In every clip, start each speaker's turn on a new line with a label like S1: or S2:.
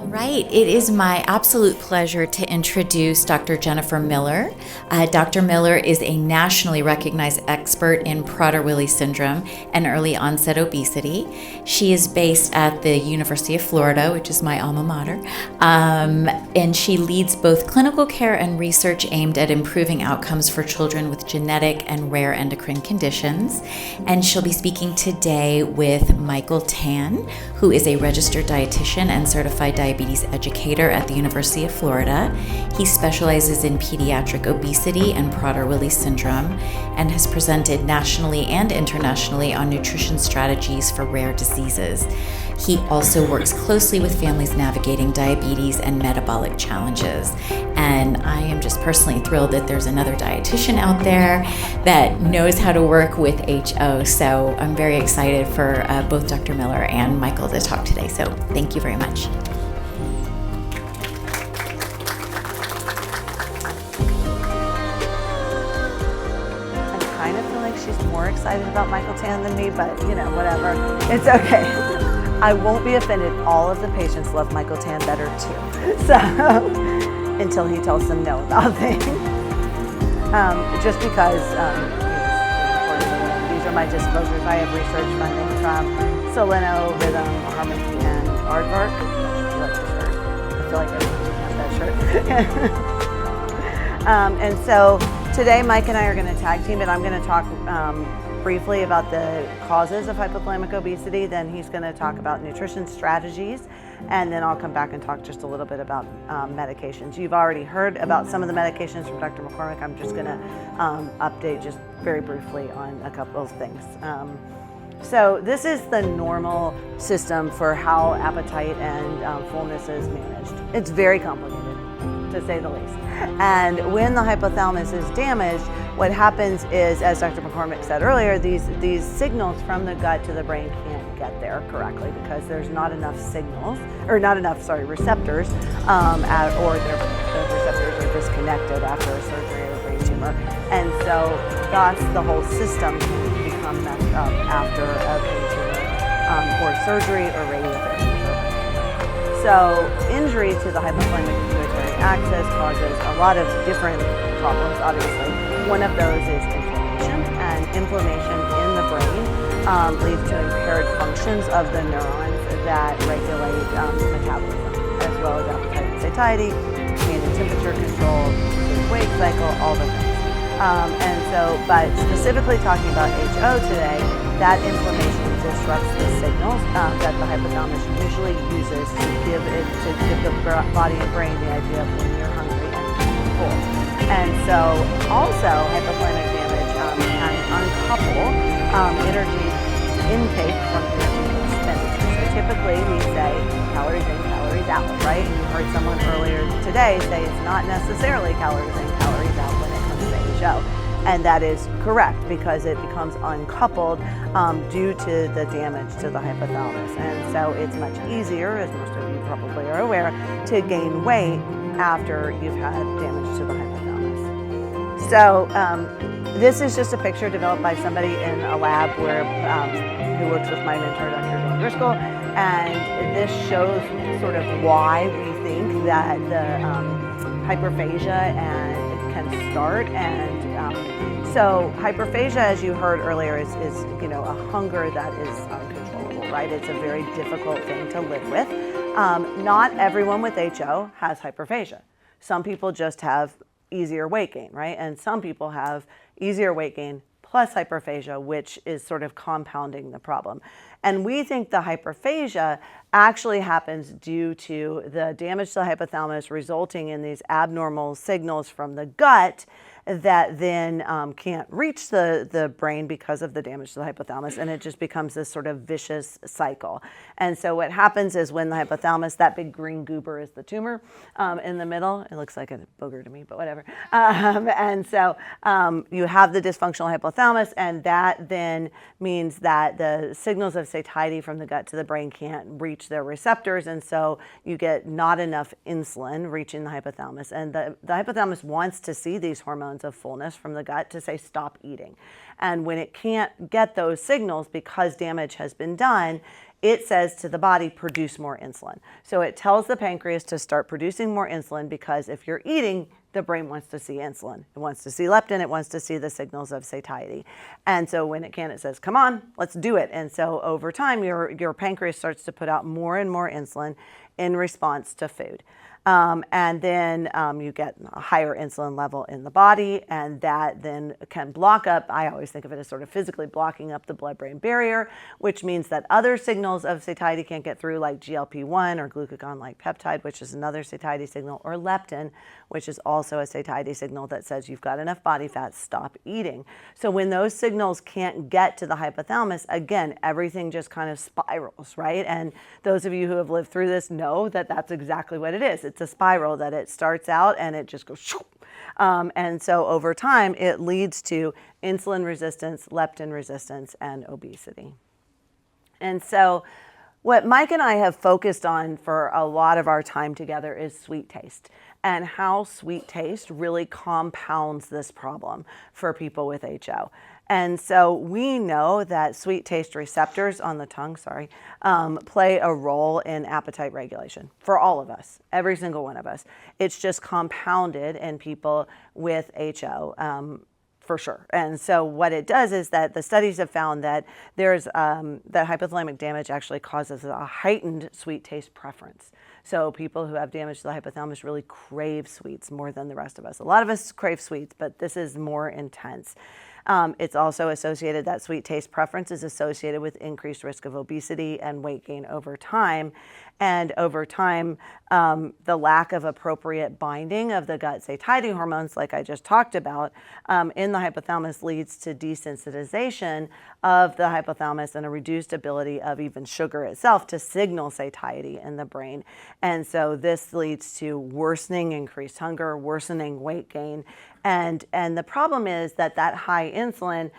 S1: right. It is my absolute pleasure to introduce Dr. Jennifer Miller. Dr. Miller is a nationally recognized expert in Prader-Willi syndrome and early onset obesity. She is based at the University of Florida, which is my alma mater, and she leads both clinical care and research aimed at improving outcomes for children with genetic and rare endocrine conditions. And she'll be speaking today with Michael Tan, who is a registered dietitian and certified diabetes educator at the University of Florida. He specializes in pediatric obesity and Prader-Willi syndrome and has presented nationally and internationally on nutrition strategies for rare diseases. He also works closely with families navigating diabetes and metabolic challenges. And I am just personally thrilled that there's another dietitian out there that knows how to work with HO. So I'm very excited for both Dr. Miller and Michael to talk today. So thank you very much.
S2: I kind of feel like she's more excited about Michael Tan than me, but you know, whatever. It's okay. I won't be offended. All of the patients love Michael Tan better too. So until he tells them no about things. Just because these are my disclosures. I have research funding from Soleno, Rhythm, Harmony, and Aardvark. I like the shirt. I feel like everyone has that shirt. And so today Mike and I are going to tag team it. I'm going to talk briefly about the causes of hypothalamic obesity, then he's going to talk about nutrition strategies, and then I'll come back and talk just a little bit about medications. You've already heard about some of the medications from Dr. McCormick. I'm just going to update just very briefly on a couple of things. So this is the normal system for how appetite and fullness is managed. It's very complicated, to say the least. And when the hypothalamus is damaged, what happens is, as Dr. McCormick said earlier, these signals from the gut to the brain can't get there correctly because there's not enough signals, or not enough, receptors, or the receptors are disconnected after a surgery or a brain tumor. And so thus the whole system can become messed up after a brain tumor or surgery or radiotherapy. So injury to the hypothalamic pituitary axis causes a lot of different problems, obviously. One of those is inflammation, and inflammation in the brain leads to impaired functions of the neurons that regulate metabolism, as well as appetite and satiety, change in temperature control, weight cycle, all the things. And so, but specifically talking about HO today, that inflammation disrupts the signals that the hypothalamus usually uses to give the body and brain the idea of when you're hungry and full. And so also hypothalamic damage can uncouple energy intake from energy expenditure. So typically we say calories in, calories out, right? You heard someone earlier today say it's not necessarily calories in, calories out when it comes to HO. And that is correct because it becomes uncoupled due to the damage to the hypothalamus. And so it's much easier, as most of you probably are aware, to gain weight after you've had damage to the hypothalamus. So this is just a picture developed by somebody in a lab who works with my mentor, Dr. Dan Driscoll. And this shows sort of why we think that the hyperphagia can start. And so hyperphagia, as you heard earlier, is a hunger that is uncontrollable, right? It's a very difficult thing to live with. Not everyone with HO has hyperphagia. Some people just have easier weight gain, right? And some people have easier weight gain plus hyperphagia, which is sort of compounding the problem. And we think the hyperphagia actually happens due to the damage to the hypothalamus resulting in these abnormal signals from the gut that then can't reach the brain because of the damage to the hypothalamus, and it just becomes this sort of vicious cycle. And so what happens is when the hypothalamus, that big green goober is the tumor in the middle. It looks like a booger to me, but whatever. And so you have the dysfunctional hypothalamus, and that then means that the signals of satiety from the gut to the brain can't reach their receptors, and so you get not enough insulin reaching the hypothalamus. And the hypothalamus wants to see these hormones of fullness from the gut to say stop eating. And when it can't get those signals because damage has been done, it says to the body, produce more insulin. So it tells the pancreas to start producing more insulin, because if you're eating, the brain wants to see insulin. It wants to see leptin. It wants to see the signals of satiety. And so when it can, it says, come on, let's do it. And so over time, your pancreas starts to put out more and more insulin in response to food. And then you get a higher insulin level in the body, and that then can block up, I always think of it as sort of physically blocking up the blood-brain barrier, which means that other signals of satiety can't get through, like GLP-1 or glucagon-like peptide, which is another satiety signal, or leptin, which is also a satiety signal that says you've got enough body fat, stop eating. So when those signals can't get to the hypothalamus, again, everything just kind of spirals, right? And those of you who have lived through this know that that's exactly what it is. It's a spiral that it starts out and it just goes shoo. And so over time, it leads to insulin resistance, leptin resistance, and obesity. And so what Mike and I have focused on for a lot of our time together is sweet taste, and how sweet taste really compounds this problem for people with HO. And so we know that sweet taste receptors on the tongue, play a role in appetite regulation for all of us, every single one of us. It's just compounded in people with HO. For sure. And so what it does is that the studies have found that there's that hypothalamic damage actually causes a heightened sweet taste preference. So people who have damage to the hypothalamus really crave sweets more than the rest of us. A lot of us crave sweets, but this is more intense. It's also associated, that sweet taste preference is associated with increased risk of obesity and weight gain over time. And over time, the lack of appropriate binding of the gut satiety hormones, like I just talked about, in the hypothalamus leads to desensitization of the hypothalamus and a reduced ability of even sugar itself to signal satiety in the brain. And so this leads to worsening increased hunger, worsening weight gain. And the problem is that high insulin,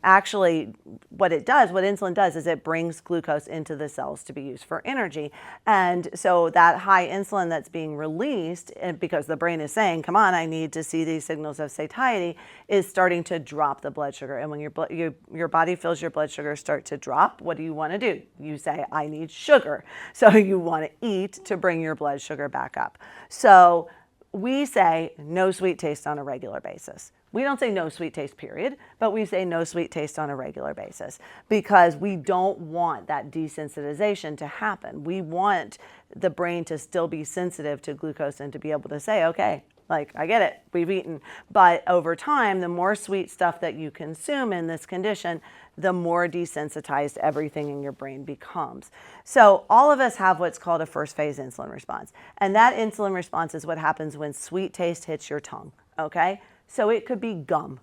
S2: actually what insulin does is it brings glucose into the cells to be used for energy. And so that high insulin that's being released, because the brain is saying, come on, I need to see these signals of satiety, is starting to drop the blood sugar. And when your body feels your blood sugar start to drop, what do you want to do? You say, I need sugar. So you want to eat to bring your blood sugar back up. So we say no sweet taste on a regular basis. We don't say no sweet taste, period, but we say no sweet taste on a regular basis, because we don't want that desensitization to happen. We want the brain to still be sensitive to glucose and to be able to say, okay, like, I get it, we've eaten. But over time, the more sweet stuff that you consume in this condition, the more desensitized everything in your brain becomes. So all of us have what's called a first phase insulin response. And that insulin response is what happens when sweet taste hits your tongue, okay? So it could be gum,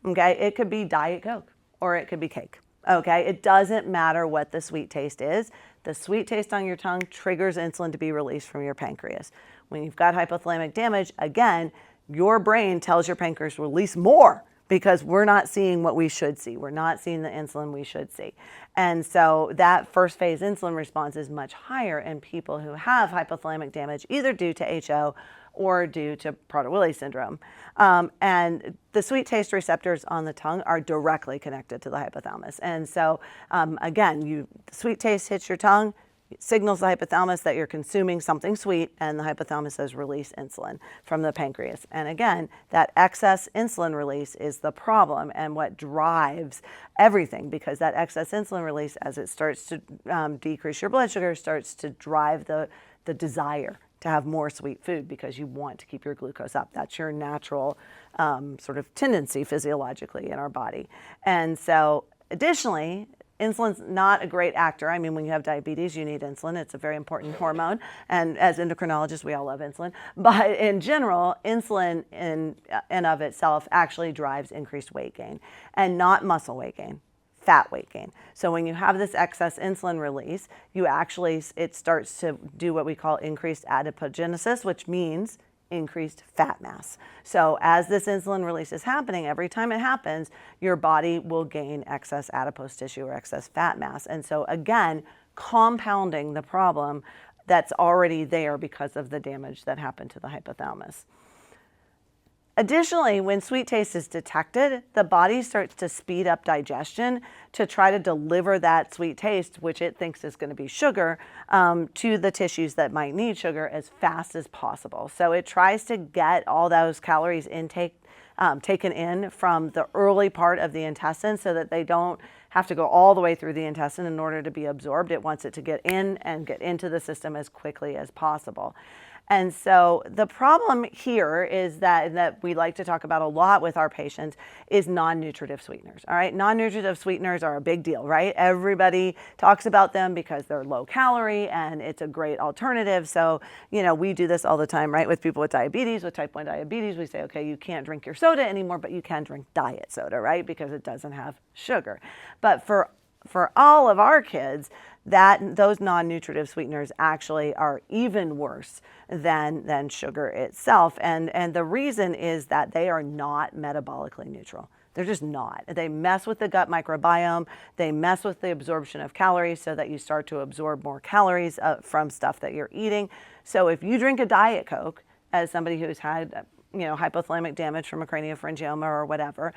S2: okay? It could be Diet Coke, or it could be cake, okay? It doesn't matter what the sweet taste is. The sweet taste on your tongue triggers insulin to be released from your pancreas. When you've got hypothalamic damage, again, your brain tells your pancreas to release more, because we're not seeing what we should see. We're not seeing the insulin we should see. And so that first phase insulin response is much higher in people who have hypothalamic damage, either due to HO or due to Prader-Willi syndrome. And the sweet taste receptors on the tongue are directly connected to the hypothalamus. And so again, sweet taste hits your tongue, signals the hypothalamus that you're consuming something sweet, and the hypothalamus says release insulin from the pancreas. And again, that excess insulin release is the problem and what drives everything, because that excess insulin release, as it starts to decrease your blood sugar, starts to drive the desire to have more sweet food, because you want to keep your glucose up. That's your natural sort of tendency physiologically in our body. And so additionally, insulin's not a great actor. I mean, when you have diabetes, you need insulin. It's a very important hormone. And as endocrinologists, we all love insulin. But in general, insulin in and of itself actually drives increased weight gain, and not muscle weight gain, fat weight gain. So when you have this excess insulin release, it starts to do what we call increased adipogenesis, which means increased fat mass. So as this insulin release is happening, every time it happens, your body will gain excess adipose tissue or excess fat mass. And so again, compounding the problem that's already there because of the damage that happened to the hypothalamus. Additionally, when sweet taste is detected, the body starts to speed up digestion to try to deliver that sweet taste, which it thinks is going to be sugar, to the tissues that might need sugar as fast as possible. So it tries to get all those calories taken in from the early part of the intestine so that they don't have to go all the way through the intestine in order to be absorbed. It wants it to get in and get into the system as quickly as possible. And so the problem here is that we like to talk about a lot with our patients is non-nutritive sweeteners. All right, non-nutritive sweeteners are a big deal, right? Everybody talks about them because they're low calorie and it's a great alternative. So, we do this all the time, right? With people with diabetes, with type 1 diabetes, we say, okay, you can't drink your soda anymore, but you can drink diet soda, right? Because it doesn't have sugar. But for all of our kids, those non-nutritive sweeteners actually are even worse than sugar itself. And the reason is that they are not metabolically neutral. They're just not. They mess with the gut microbiome. They mess with the absorption of calories so that you start to absorb more calories from stuff that you're eating. So if you drink a Diet Coke, as somebody who's had hypothalamic damage from a craniopharyngioma or whatever,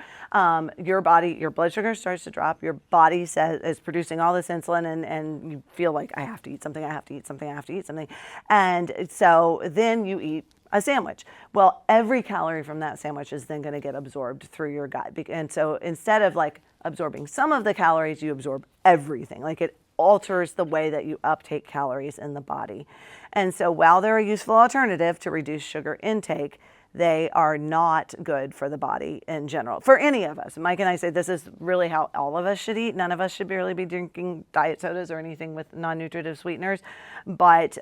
S2: your blood sugar starts to drop. Your body is producing all this insulin, and you feel like, I have to eat something, I have to eat something, I have to eat something. And so then you eat a sandwich. Well, every calorie from that sandwich is then going to get absorbed through your gut. And so instead of like absorbing some of the calories, you absorb everything. Like it alters the way that you uptake calories in the body. And so while they're a useful alternative to reduce sugar intake, they are not good for the body in general, for any of us. Mike and I say this is really how all of us should eat. None of us should really be drinking diet sodas or anything with non-nutritive sweeteners, but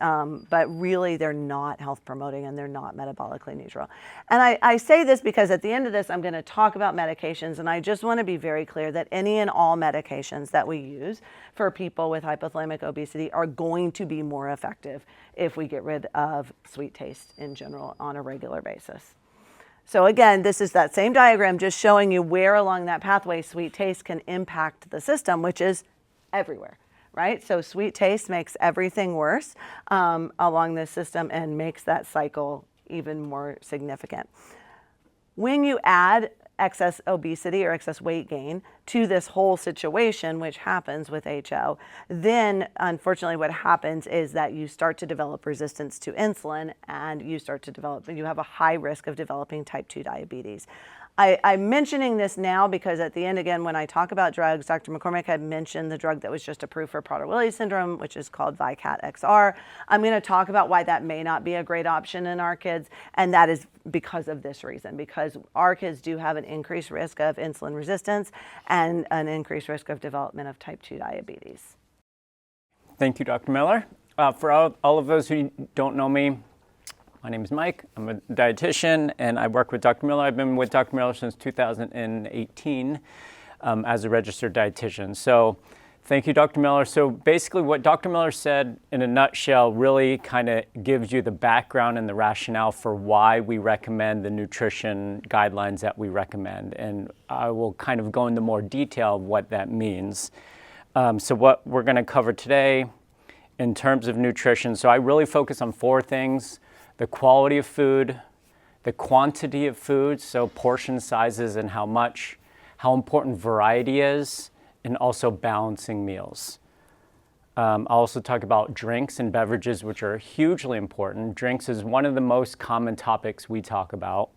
S2: really they're not health promoting and they're not metabolically neutral. And I say this because at the end of this, I'm going to talk about medications, and I just want to be very clear that any and all medications that we use for people with hypothalamic obesity are going to be more effective if we get rid of sweet taste in general on a regular basis. So again, this is that same diagram just showing you where along that pathway sweet taste can impact the system, which is everywhere, right? So sweet taste makes everything worse along this system and makes that cycle even more significant. When you add excess obesity or excess weight gain to this whole situation, which happens with HO, then unfortunately what happens is that you start to develop resistance to insulin and you have a high risk of developing type 2 diabetes. I'm mentioning this now because at the end, again, when I talk about drugs, Dr. McCormick had mentioned the drug that was just approved for Prader-Willi syndrome, which is called Vykat XR. I'm going to talk about why that may not be a great option in our kids, and that is because of this reason, because our kids do have an increased risk of insulin resistance and an increased risk of development of type 2 diabetes.
S3: Thank you, Dr. Miller. For all of those who don't know me, my name is Mike. I'm a dietitian, and I work with Dr. Miller. I've been with Dr. Miller since 2018 as a registered dietitian. So thank you, Dr. Miller. So basically what Dr. Miller said in a nutshell really kind of gives you the background and the rationale for why we recommend the nutrition guidelines that we recommend. And I will kind of go into more detail of what that means. So what we're going to cover today in terms of nutrition. So I really focus on 4 things: the quality of food, the quantity of food, so portion sizes and how much, how important variety is, and also balancing meals. I'll also talk about drinks and beverages, which are hugely important. Drinks is one of the most common topics we talk about.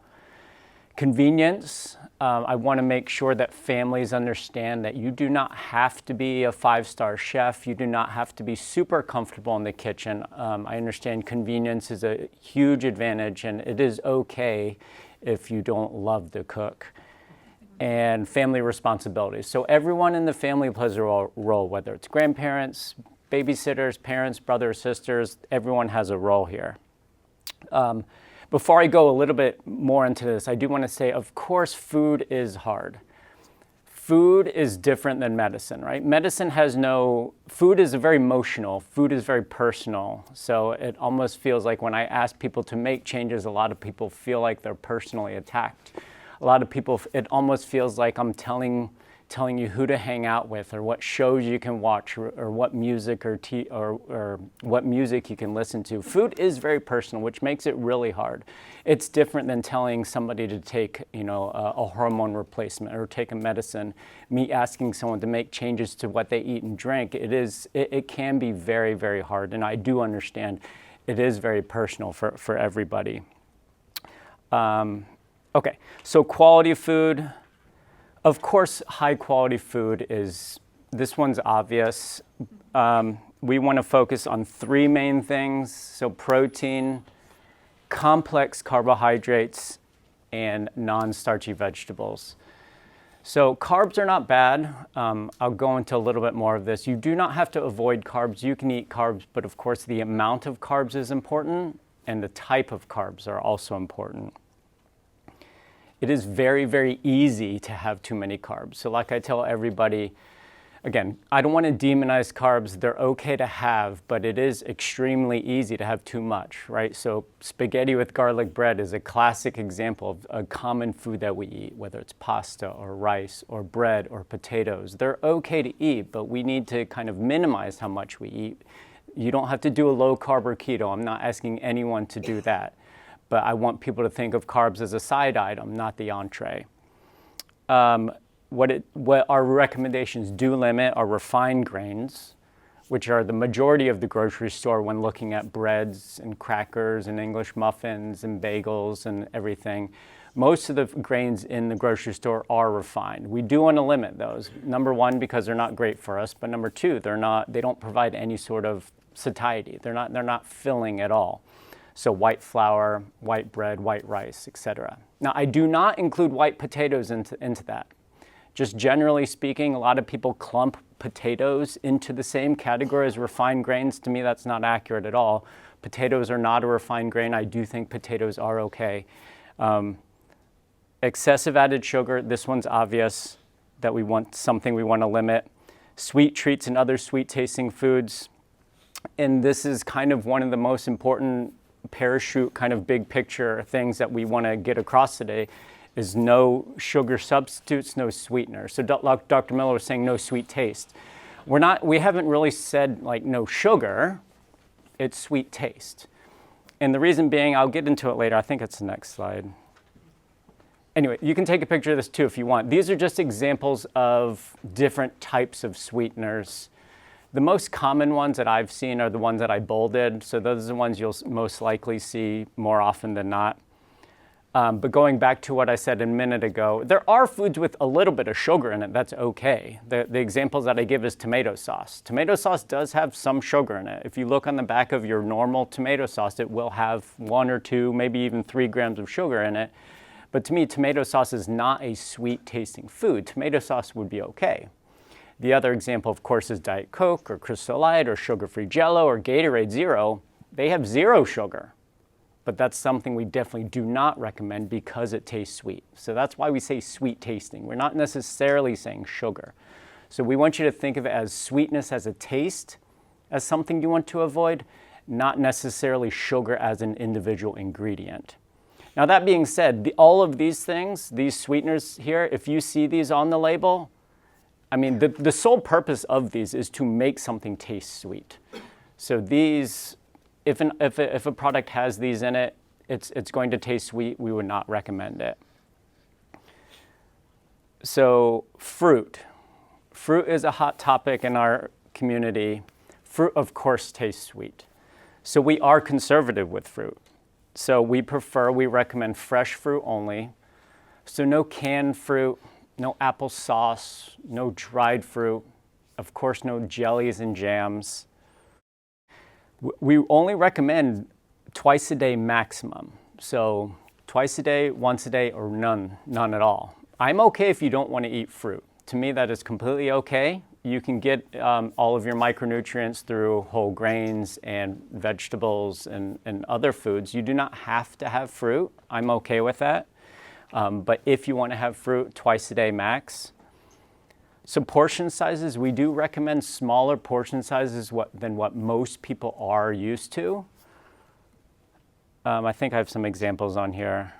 S3: Convenience, I want to make sure that families understand that you do not have to be a 5-star chef. You do not have to be super comfortable in the kitchen. I understand convenience is a huge advantage, and it is okay if you don't love to cook. And family responsibilities. So everyone in the family plays a role, whether it's grandparents, babysitters, parents, brothers, sisters, everyone has a role here. Before I go a little bit more into this, I do want to say, of course, food is hard. Food is different than medicine, right? Food is very emotional. Food is very personal. So it almost feels like when I ask people to make changes, a lot of people feel like they're personally attacked. A lot of people, it almost feels like I'm telling telling you who to hang out with or what shows you can watch or what music or what music you can listen to. Food is very personal, which makes it really hard. It's different than telling somebody to take, a hormone replacement or take a medicine. Me asking someone to make changes to what they eat and drink. It can be very, very hard, and I do understand it is very personal for everybody. Okay, so quality food. Of course, high quality food this one's obvious. We want to focus on three main things. So protein, complex carbohydrates, and non-starchy vegetables. So carbs are not bad. I'll go into a little bit more of this. You do not have to avoid carbs. You can eat carbs, but of course the amount of carbs is important and the type of carbs are also important. It is very, very easy to have too many carbs. So like I tell everybody, again, I don't want to demonize carbs. They're okay to have, but it is extremely easy to have too much, right? So spaghetti with garlic bread is a classic example of a common food that we eat, whether it's pasta or rice or bread or potatoes. They're okay to eat, but we need to kind of minimize how much we eat. You don't have to do a low carb or keto. I'm not asking anyone to do that. But I want people to think of carbs as a side item, not the entree. What our recommendations do limit are refined grains, which are the majority of the grocery store when looking at breads and crackers and English muffins and bagels and everything. Most of the grains in the grocery store are refined. We do want to limit those. Number one, because they're not great for us, but number two, they don't provide any sort of satiety. They're not filling at all. So white flour, white bread, white rice, etc. Now, I do not include white potatoes into that. Just generally speaking, a lot of people clump potatoes into the same category as refined grains. To me, that's not accurate at all. Potatoes are not a refined grain. I do think potatoes are okay. Excessive added sugar, this one's obvious that we want to limit. Sweet treats and other sweet tasting foods. And this is kind of one of the most important parachute kind of big picture things that we want to get across today is no sugar substitutes, no sweeteners. So Dr. Miller was saying no sweet taste. We haven't really said like no sugar, it's sweet taste. And the reason being, I'll get into it later, I think it's the next slide. Anyway, you can take a picture of this too if you want. These are just examples of different types of sweeteners. The most common ones that I've seen are the ones that I bolded, so those are the ones you'll most likely see more often than not. But going back to what I said a minute ago, there are foods with a little bit of sugar in it, that's okay. The examples that I give is tomato sauce. Tomato sauce does have some sugar in it. If you look on the back of your normal tomato sauce, it will have 1 or 2, maybe even 3 grams of sugar in it. But to me, tomato sauce is not a sweet tasting food. Tomato sauce would be okay. The other example, of course, is Diet Coke or Crystal Light or sugar-free Jell-O or Gatorade Zero. They have 0 sugar, but that's something we definitely do not recommend because it tastes sweet. So that's why we say sweet tasting. We're not necessarily saying sugar. So we want you to think of it as sweetness as a taste, as something you want to avoid, not necessarily sugar as an individual ingredient. Now that being said, all of these things, these sweeteners here, if you see these on the label, I mean, the sole purpose of these is to make something taste sweet. So these, if a product has these in it, it's going to taste sweet. We would not recommend it. So fruit. Fruit is a hot topic in our community. Fruit, of course, tastes sweet. So we are conservative with fruit. So we recommend fresh fruit only. So no canned fruit, no applesauce, no dried fruit, of course no jellies and jams. We only recommend twice a day maximum. So twice a day, once a day, or none at all. I'm okay if you don't want to eat fruit. To me, that is completely okay. You can get all of your micronutrients through whole grains and vegetables and other foods. You do not have to have fruit. I'm okay with that. But if you want to have fruit, twice a day max. So portion sizes, we do recommend smaller portion sizes than what most people are used to. I think I have some examples on here.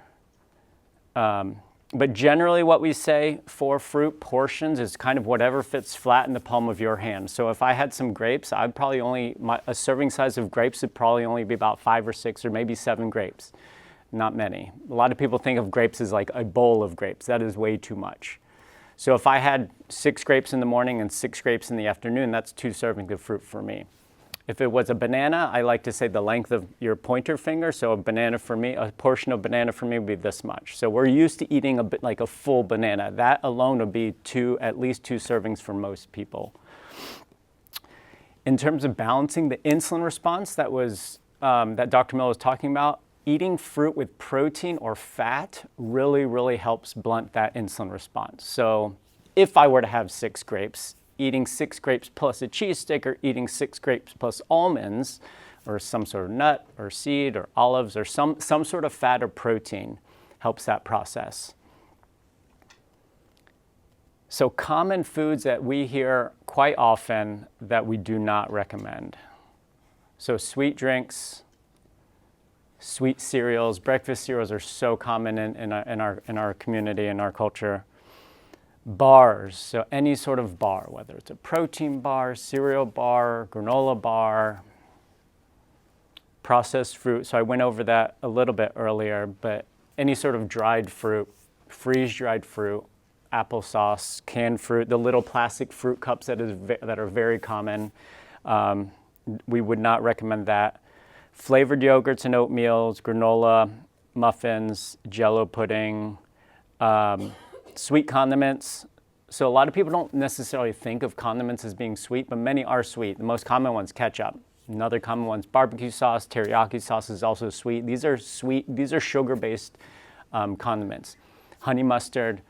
S3: But generally what we say for fruit portions is kind of whatever fits flat in the palm of your hand. So if I had some grapes, I'd probably a serving size of grapes would probably only be about 5 or 6 or maybe 7 grapes. Not many. A lot of people think of grapes as like a bowl of grapes. That is way too much. So if I had 6 grapes in the morning and 6 grapes in the afternoon, that's 2 servings of fruit for me. If it was a banana, I like to say the length of your pointer finger. So a portion of banana for me would be this much. So we're used to eating a bit like a full banana. That alone would be at least 2 servings for most people. In terms of balancing the insulin response that Dr. Miller was talking about, eating fruit with protein or fat really, really helps blunt that insulin response. So if I were to have 6 grapes, eating 6 grapes plus a cheese stick or eating 6 grapes plus almonds or some sort of nut or seed or olives or some sort of fat or protein helps that process. So common foods that we hear quite often that we do not recommend. So sweet drinks, sweet cereals, breakfast cereals are so common in our community, in our culture. Bars, so any sort of bar, whether it's a protein bar, cereal bar, granola bar, processed fruit. So I went over that a little bit earlier, but any sort of dried fruit, freeze-dried fruit, applesauce, canned fruit, the little plastic fruit cups that are very common, we would not recommend that. Flavored yogurts and oatmeals, granola, muffins, Jell-O pudding, sweet condiments. So a lot of people don't necessarily think of condiments as being sweet, but many are sweet. The most common one's ketchup. Another common one's barbecue sauce. Teriyaki sauce is also sweet. These are sugar-based condiments. Honey mustard.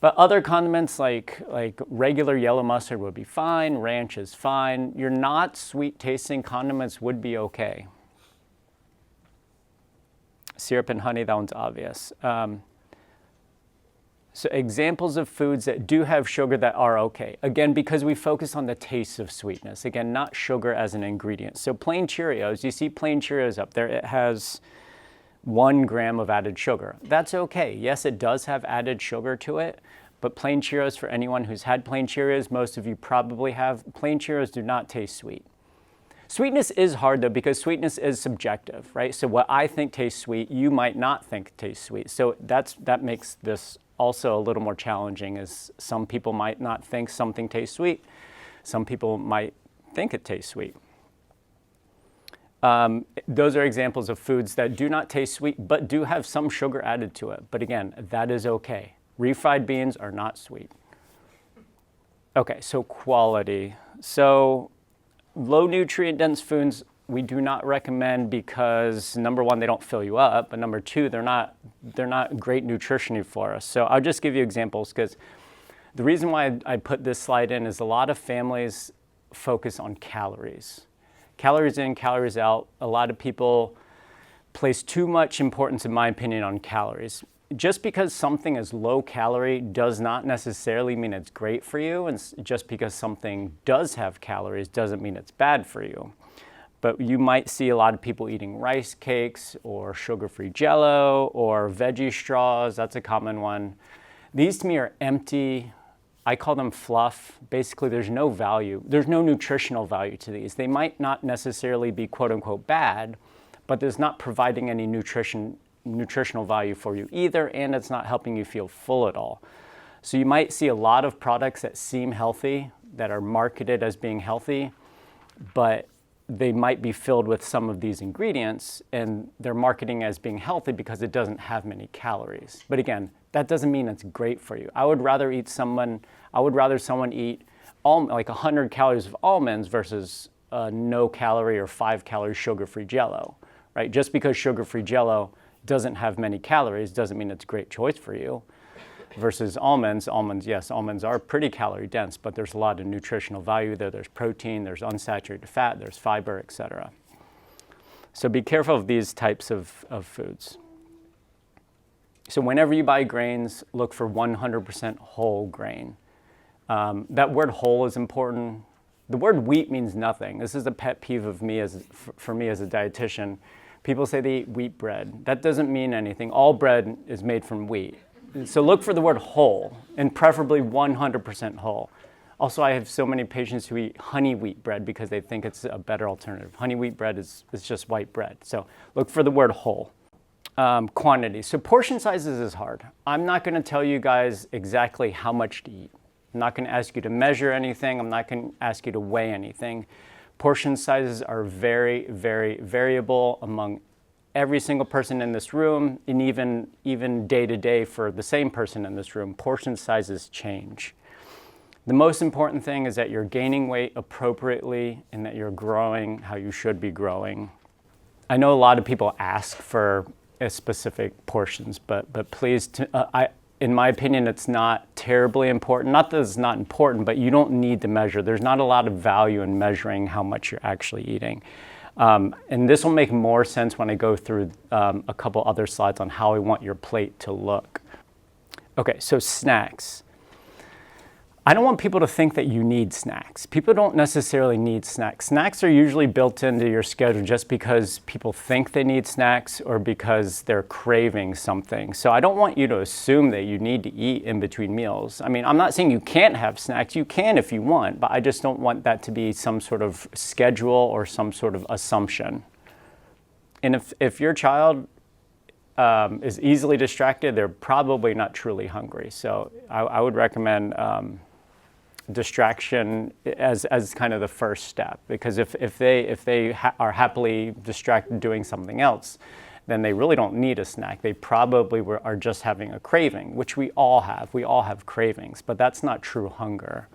S3: But other condiments like regular yellow mustard would be fine. Ranch is fine. Your not sweet tasting condiments would be okay. Syrup and honey, that one's obvious. So examples of foods that do have sugar that are okay. Again, because we focus on the taste of sweetness. Again, not sugar as an ingredient. So plain Cheerios, you see plain Cheerios up there, it has 1 gram of added sugar. That's okay. Yes, it does have added sugar to it, but plain Cheerios, for anyone who's had plain Cheerios, most of you probably have, plain Cheerios do not taste sweet. Sweetness is hard though, because sweetness is subjective, right? So what I think tastes sweet, you might not think tastes sweet. So that makes this also a little more challenging, is some people might not think something tastes sweet. Some people might think it tastes sweet. Those are examples of foods that do not taste sweet, but do have some sugar added to it. But again, that is okay. Refried beans are not sweet. Okay, so quality. So low nutrient dense foods we do not recommend because number 1, they don't fill you up, but number 2, they're not great nutritionally for us. So I'll just give you examples, because the reason why I put this slide in is a lot of families focus on calories. Calories in, calories out. A lot of people place too much importance, in my opinion, on calories. Just because something is low calorie does not necessarily mean it's great for you, and just because something does have calories doesn't mean it's bad for you. But you might see a lot of people eating rice cakes or sugar-free Jell-O or veggie straws. That's a common one. These to me are empty. I call them fluff. Basically, there's no value. There's no nutritional value to these. They might not necessarily be quote-unquote bad, but there's not providing any nutritional value for you either, and it's not helping you feel full at all. So you might see a lot of products that seem healthy, that are marketed as being healthy, but they might be filled with some of these ingredients, and they're marketing as being healthy because it doesn't have many calories. But again, that doesn't mean it's great for you. I would rather someone eat like 100 calories of almonds versus no calorie or 5 calorie sugar-free Jell-O, right? Just because sugar-free Jell-O doesn't have many calories doesn't mean it's a great choice for you. Versus almonds, yes, almonds are pretty calorie dense, but there's a lot of nutritional value there. There's protein, there's unsaturated fat, there's fiber, etc. So be careful of these types of foods. So whenever you buy grains, look for 100% whole grain. That word whole is important. The word wheat means nothing. This is a pet peeve of me for me as a dietitian. People say they eat wheat bread. That doesn't mean anything. All bread is made from wheat. So look for the word whole, and preferably 100% whole. Also, I have so many patients who eat honey wheat bread because they think it's a better alternative. Honey wheat bread is just white bread. So look for the word whole. Quantity. So portion sizes is hard. I'm not going to tell you guys exactly how much to eat. I'm not going to ask you to measure anything. I'm not going to ask you to weigh anything. Portion sizes are very, very variable among every single person in this room, and even day to day for the same person in this room. Portion sizes change. The most important thing is that you're gaining weight appropriately and that you're growing how you should be growing. I know a lot of people ask for specific portions, but please, in my opinion, it's not terribly important. Not that it's not important, but you don't need to measure. There's not a lot of value in measuring how much you're actually eating. And this will make more sense when I go through a couple other slides on how I want your plate to look. Okay, so snacks. I don't want people to think that you need snacks. People don't necessarily need snacks. Snacks are usually built into your schedule just because people think they need snacks or because they're craving something. So I don't want you to assume that you need to eat in between meals. I mean, I'm not saying you can't have snacks. You can if you want, but I just don't want that to be some sort of schedule or some sort of assumption. And if your child is easily distracted, they're probably not truly hungry. So I would recommend distraction as kind of the first step, because if they are happily distracted doing something else, then they really don't need a snack. They probably are just having a craving, which we all have. We all have cravings, but that's not true hunger.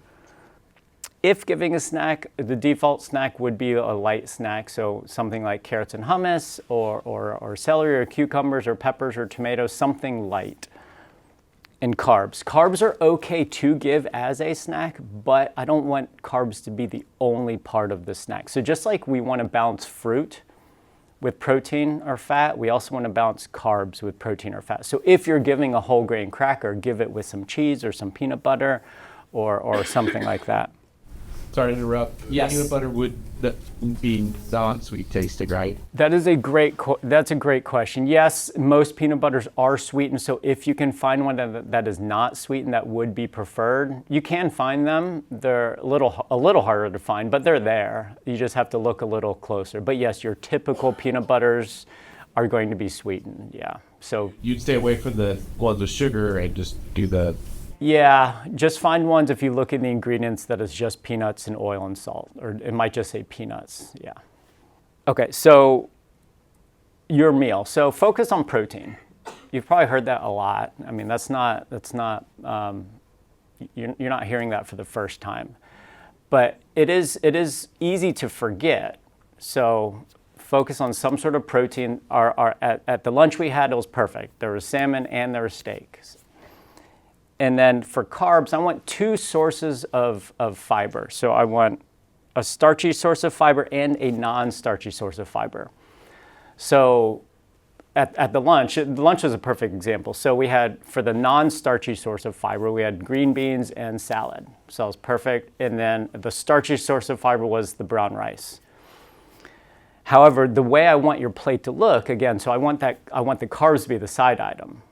S3: If giving a snack, the default snack would be a light snack, so something like carrots and hummus or celery or cucumbers or peppers or tomatoes, something light. And carbs. Carbs are okay to give as a snack, but I don't want carbs to be the only part of the snack. So just like we want to balance fruit with protein or fat, we also want to balance carbs with protein or fat. So if you're giving a whole grain cracker, give it with some cheese or some peanut butter or something like that.
S4: Sorry to interrupt.
S3: Yes.
S4: Peanut butter would be non-sweet tasting, right?
S3: That's a great question. Yes, most peanut butters are sweetened, so if you can find one that is not sweetened, that would be preferred. You can find them. They're a little harder to find, but they're there. You just have to look a little closer. But yes, your typical peanut butters are going to be sweetened, yeah. So
S4: you'd stay away from the ones with sugar and just do the...
S3: Yeah, just find ones if you look at the ingredients that is just peanuts and oil and salt, or it might just say peanuts, yeah. Okay, so your meal. So focus on protein. You've probably heard that a lot. I mean, you're not hearing that for the first time. But it is easy to forget. So focus on some sort of protein. At the lunch we had, it was perfect. There was salmon and there was steak. And then for carbs, I want two sources of fiber. So I want a starchy source of fiber and a non-starchy source of fiber. So at the lunch was a perfect example. So we had, for the non-starchy source of fiber, we had green beans and salad. So it was perfect. And then the starchy source of fiber was the brown rice. However, the way I want your plate to look, again, so I want the carbs to be the side item.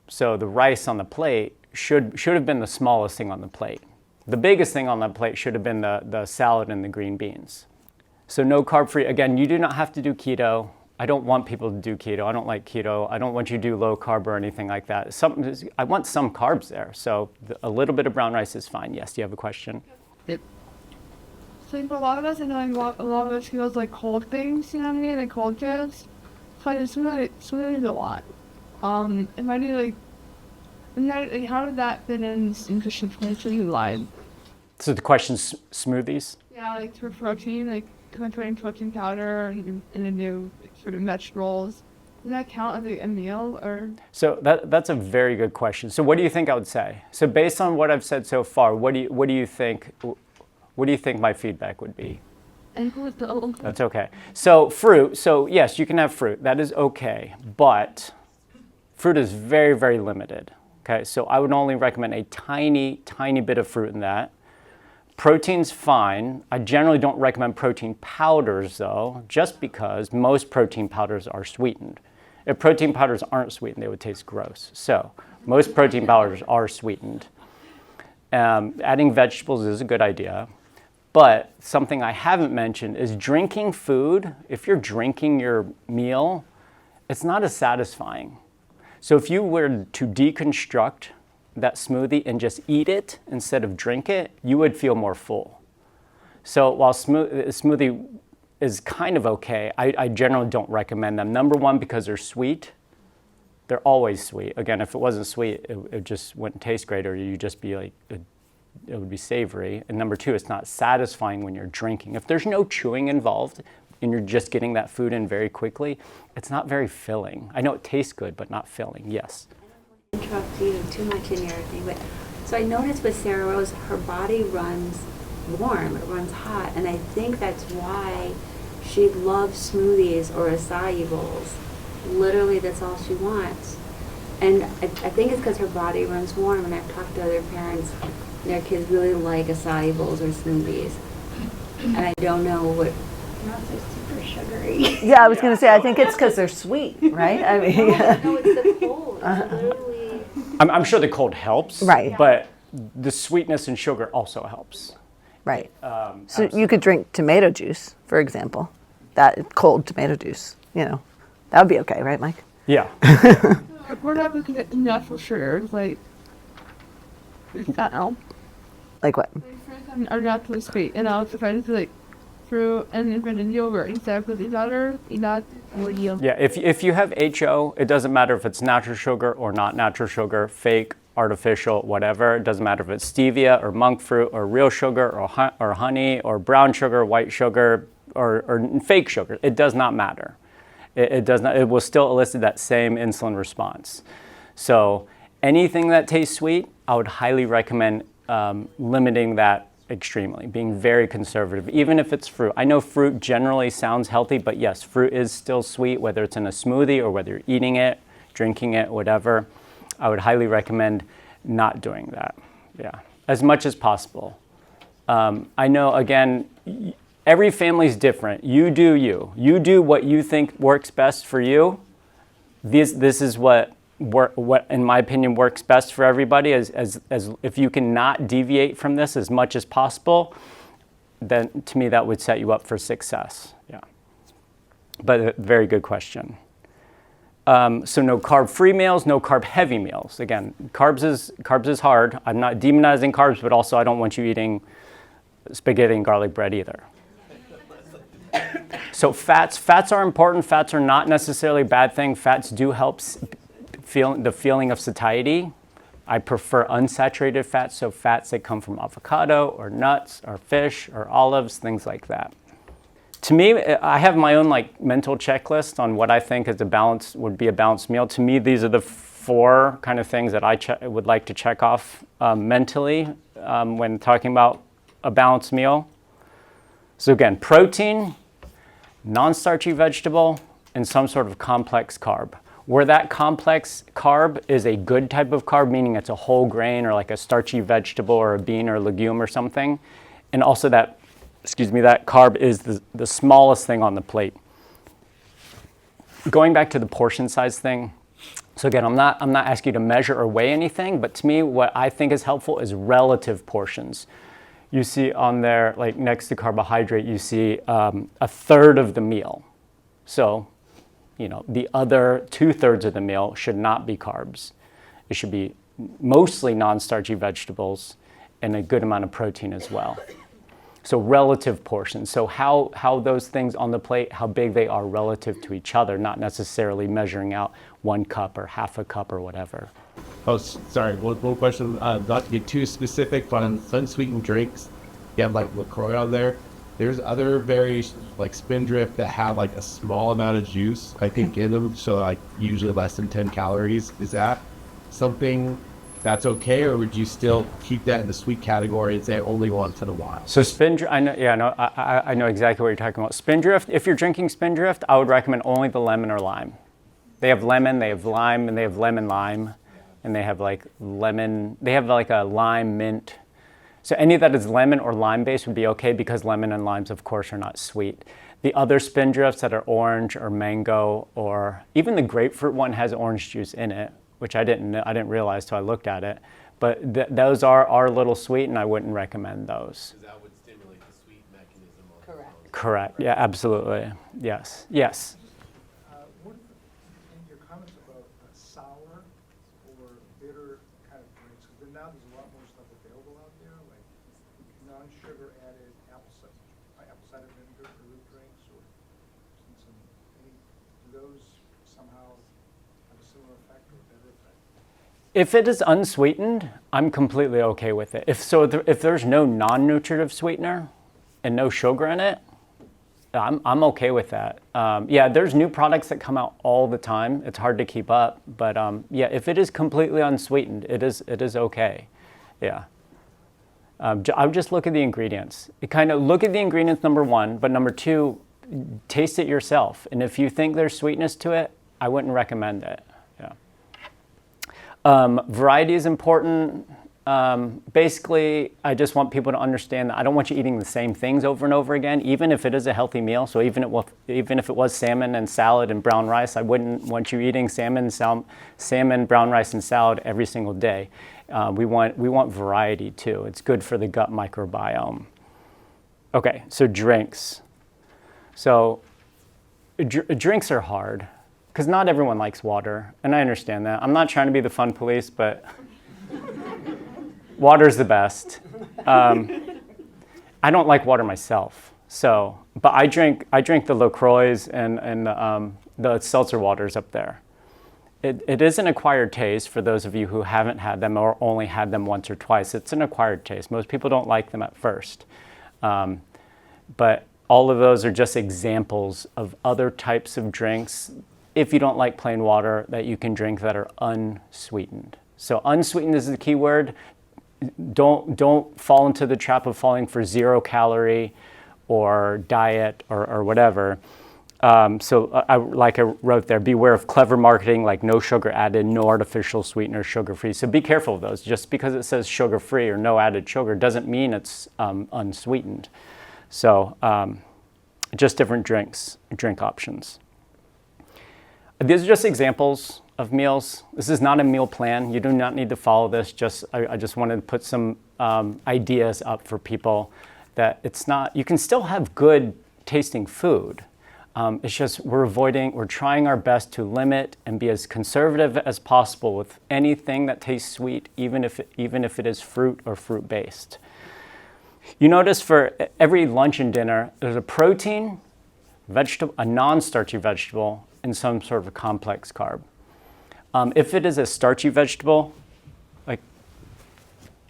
S3: So the rice on the plate should have been the smallest thing on the plate. The biggest thing on the plate should have been the salad and the green beans. So no carb free. Again, you do not have to do keto. I don't want people to do keto. I don't like keto. I don't want you to do low carb or anything like that. I want some carbs there. So a little bit of brown rice is fine. Yes, do you have a question?
S5: Yep. So for a lot of us, and a lot of us feels like cold things, you know what I mean? Like cold foods. So I just sweeteners a lot. If I do how did that fit in nutrition line?
S3: So the question's smoothies?
S5: Yeah, like for protein, like putting protein powder and a new sort of vegetables. Does that count as a meal or?
S3: So that's a very good question. So what do you think I would say? So based on what I've said so far, what do you think my feedback would be? That's okay. So fruit. So yes, you can have fruit. That is okay, but fruit is very, very limited. Okay, so I would only recommend a tiny, tiny bit of fruit in that. Protein's fine. I generally don't recommend protein powders though, just because most protein powders are sweetened. If protein powders aren't sweetened, they would taste gross. So most protein powders are sweetened. Adding vegetables is a good idea. But something I haven't mentioned is drinking food. If you're drinking your meal, it's not as satisfying. So if you were to deconstruct that smoothie and just eat it instead of drink it, you would feel more full. So while smoothie is kind of okay, I generally don't recommend them. Number one, because they're sweet. They're always sweet. Again, if it wasn't sweet, it just wouldn't taste great, or you'd just be like, it would be savory. And number two, it's not satisfying when you're drinking. If there's no chewing involved and you're just getting that food in very quickly, it's not very filling. I know it tastes good, but not filling. Yes.
S6: I don't interrupt you too much in your thing, but so I noticed with Sarah Rose, her body runs warm, it runs hot, and I think that's why she loves smoothies or acai bowls. Literally, that's all she wants. And I think it's because her body runs warm, and I've talked to other parents, their kids really like acai bowls or smoothies. And I don't know what.
S7: Not so super sugary.
S2: Yeah, I was going to say, I think it's because they're sweet, right? I mean,
S6: No, it's the cold. It's literally.
S3: I'm sure the cold helps,
S2: Right.
S3: but the sweetness and sugar also helps.
S2: right. So you could drink tomato juice, for example, that cold tomato juice, that would be okay, right, Mike?
S3: Yeah.
S5: We're not looking at natural sugars, like, fentanyl.
S2: Like what?
S5: Are naturally sweet, and I was surprised to like fruit and invented yogurt instead of cookies butter. Not yield.
S3: Yeah, if you have HO, it doesn't matter if it's natural sugar or not natural sugar, fake, artificial, whatever. It doesn't matter if it's stevia or monk fruit or real sugar or honey or brown sugar, white sugar, or fake sugar. It does not matter. It does not. It will still elicit that same insulin response. So anything that tastes sweet, I would highly recommend limiting that extremely, being very conservative, even if it's fruit. I know fruit generally sounds healthy, but yes, fruit is still sweet, whether it's in a smoothie or whether you're eating it, drinking it, whatever. I would highly recommend not doing that, yeah, as much as possible. I know, again, every family's different. You do you. You do what you think works best for you. This is what in my opinion works best for everybody, as if you can not deviate from this as much as possible, then to me that would set you up for success. Yeah, but a very good question. So no carb-free meals, no carb-heavy meals. Again, carbs is hard. I'm not demonizing carbs, but also I don't want you eating spaghetti and garlic bread either. So fats are important. Fats are not necessarily a bad thing. Fats do help the feeling of satiety. I prefer unsaturated fats, so fats that come from avocado or nuts or fish or olives, things like that. To me, I have my own mental checklist on what I think would be a balanced meal. To me, these are the 4 kind of things that I would like to check off mentally when talking about a balanced meal. So again, protein, non-starchy vegetable, and some sort of complex carb. Where that complex carb is a good type of carb, meaning it's a whole grain or like a starchy vegetable or a bean or a legume or something. And also that carb is the smallest thing on the plate. Going back to the portion size thing. So again, I'm not asking you to measure or weigh anything, but to me, what I think is helpful is relative portions. You see on there, next to carbohydrate, you see a third of the meal. So, the other 2/3 of the meal should not be carbs. It should be mostly non-starchy vegetables and a good amount of protein as well. So relative portions. So how those things on the plate, how big they are relative to each other, not necessarily measuring out 1 cup or half a cup or whatever.
S4: Oh, sorry. One question. Not to get too specific, but on unsweetened drinks, you have LaCroix on there. There's other variations like Spindrift that have a small amount of juice, I think, in them. So usually less than 10 calories. Is that something that's okay, or would you still keep that in the sweet category and say only once in a while?
S3: So Spindrift, I know exactly what you're talking about. Spindrift, if you're drinking Spindrift, I would recommend only the lemon or lime. They have lemon, they have lime, and they have lemon lime, and they have lemon. They have a lime mint. So any that is lemon or lime based would be okay because lemon and limes, of course, are not sweet. The other spindrifts that are orange or mango, or even the grapefruit one has orange juice in it, which I didn't realize till I looked at it. But those are a little sweet, and I wouldn't recommend those.
S8: Because that would stimulate the sweet mechanism.
S6: Correct.
S3: Correct. Yeah, absolutely. Yes. Yes.
S9: What in your comments about sour or bitter kind of drinks? Because now there's a lot more stuff available out there, like non-sugar added apple cider vinegar for root drinks, or do those somehow have a similar effect or better effect?
S3: If it is unsweetened, I'm completely okay with it. If there's no non-nutritive sweetener and no sugar in it, I'm okay with that. Yeah, there's new products that come out all the time. It's hard to keep up, but yeah, if it is completely unsweetened, it is okay. Yeah. I would just look at the ingredients. Look at the ingredients, number one, but number two, taste it yourself. And if you think there's sweetness to it, I wouldn't recommend it. Yeah. Variety is important. Basically, I just want people to understand that I don't want you eating the same things over and over again, even if it is a healthy meal. So even if it was salmon and salad and brown rice, I wouldn't want you eating salmon, brown rice, and salad every single day. We want variety too. It's good for the gut microbiome. Okay, so drinks. So drinks are hard because not everyone likes water, and I understand that. I'm not trying to be the fun police, but water's the best. I don't like water myself, but I drink the LaCroix and the seltzer waters up there. It is an acquired taste for those of you who haven't had them or only had them once or twice. It's an acquired taste. Most people don't like them at first. But all of those are just examples of other types of drinks, if you don't like plain water, that you can drink that are unsweetened. So unsweetened is the key word. Don't fall into the trap of falling for 0 calorie or diet or whatever. Like I wrote there, beware of clever marketing like no sugar added, no artificial sweetener, sugar-free. So be careful of those. Just because it says sugar-free or no added sugar doesn't mean it's unsweetened. So just different drink options. These are just examples of meals. This is not a meal plan. You do not need to follow this. I just wanted to put some ideas up for people that you can still have good tasting food. It's just we're trying our best to limit and be as conservative as possible with anything that tastes sweet, even if it is fruit or fruit-based. You notice for every lunch and dinner, there's a protein, vegetable, a non-starchy vegetable, and some sort of a complex carb. If it is a starchy vegetable, like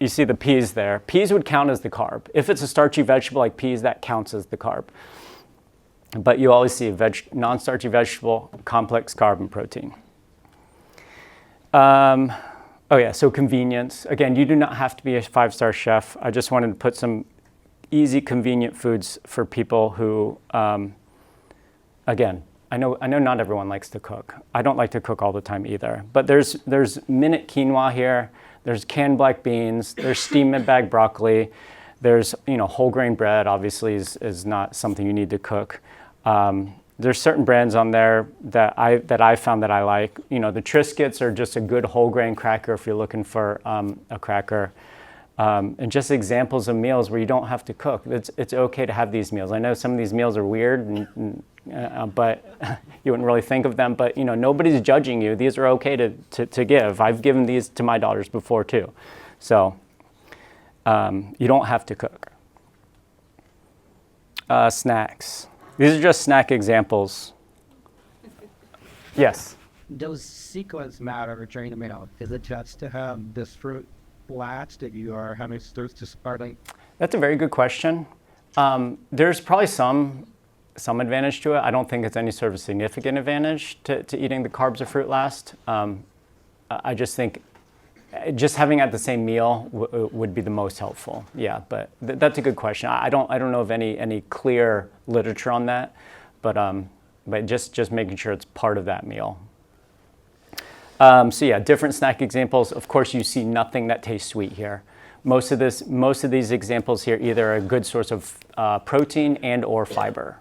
S3: you see the peas there, peas would count as the carb. If it's a starchy vegetable like peas, that counts as the carb. But you always see a non-starchy vegetable, complex carb, and protein. So convenience. Again, you do not have to be a 5-star chef. I just wanted to put some easy, convenient foods for people who, again, I know not everyone likes to cook. I don't like to cook all the time either. But there's minute quinoa here. There's canned black beans. There's steamed mid-bag broccoli. There's whole grain bread. Obviously, is not something you need to cook. There's certain brands on there that I found that I like. The Triscuits are just a good whole grain cracker if you're looking for a cracker. And just examples of meals where you don't have to cook. It's okay to have these meals. I know some of these meals are weird, but you wouldn't really think of them. But nobody's judging you. These are okay to give. I've given these to my daughters before too. So you don't have to cook. Snacks. These are just snack examples. Yes?
S10: Does sequence matter during the meal? Is it just to have this fruit last that you are having to starting?
S3: That's a very good question. There's probably some advantage to it. I don't think it's any sort of significant advantage to eating the carbs or fruit last. I just think just having at the same meal would be the most helpful. Yeah, but that's a good question. I don't know of any clear literature on that, but just making sure it's part of that meal. So yeah, different snack examples. Of course, you see nothing that tastes sweet here. Most of these examples here either are a good source of protein and or fiber.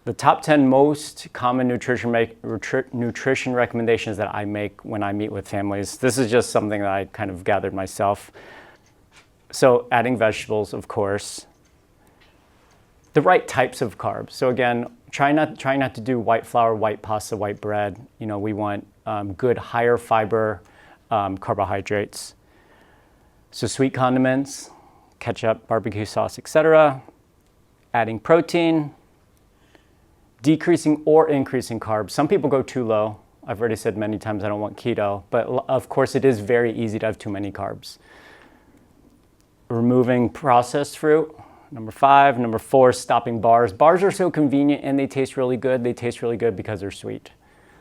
S3: The top 10 most common nutrition recommendations that I make when I meet with families. This is just something that I kind of gathered myself. So adding vegetables, of course. The right types of carbs. So again, try not to do white flour, white pasta, white bread. You know, we want good higher fiber carbohydrates. So sweet condiments, ketchup, barbecue sauce, etc. Adding protein. Decreasing or increasing carbs. Some people go too low. I've already said many times I don't want keto, but of course it is very easy to have too many carbs. Removing processed fruit, number 5. Number 4, stopping bars. Bars are so convenient and they taste really good. They taste really good because they're sweet.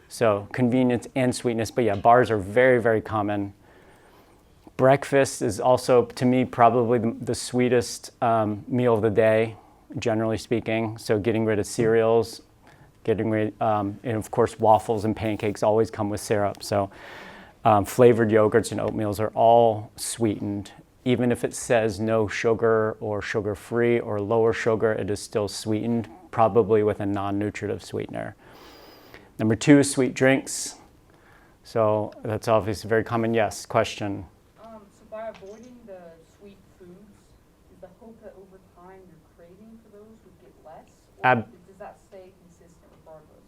S3: So convenience and sweetness, but yeah, bars are very, very common. Breakfast is also, to me, probably the sweetest meal of the day, generally speaking. So getting rid of cereals, and of course waffles and pancakes always come with syrup. So flavored yogurts and oatmeals are all sweetened. Even if it says no sugar or sugar-free or lower sugar, it is still sweetened, probably with a non-nutritive sweetener. Number 2 is sweet drinks. So that's obviously very common. Yes, question.
S11: So by avoiding the sweet foods, is the hope that over time your craving for those would get less? Or does that stay consistent regardless?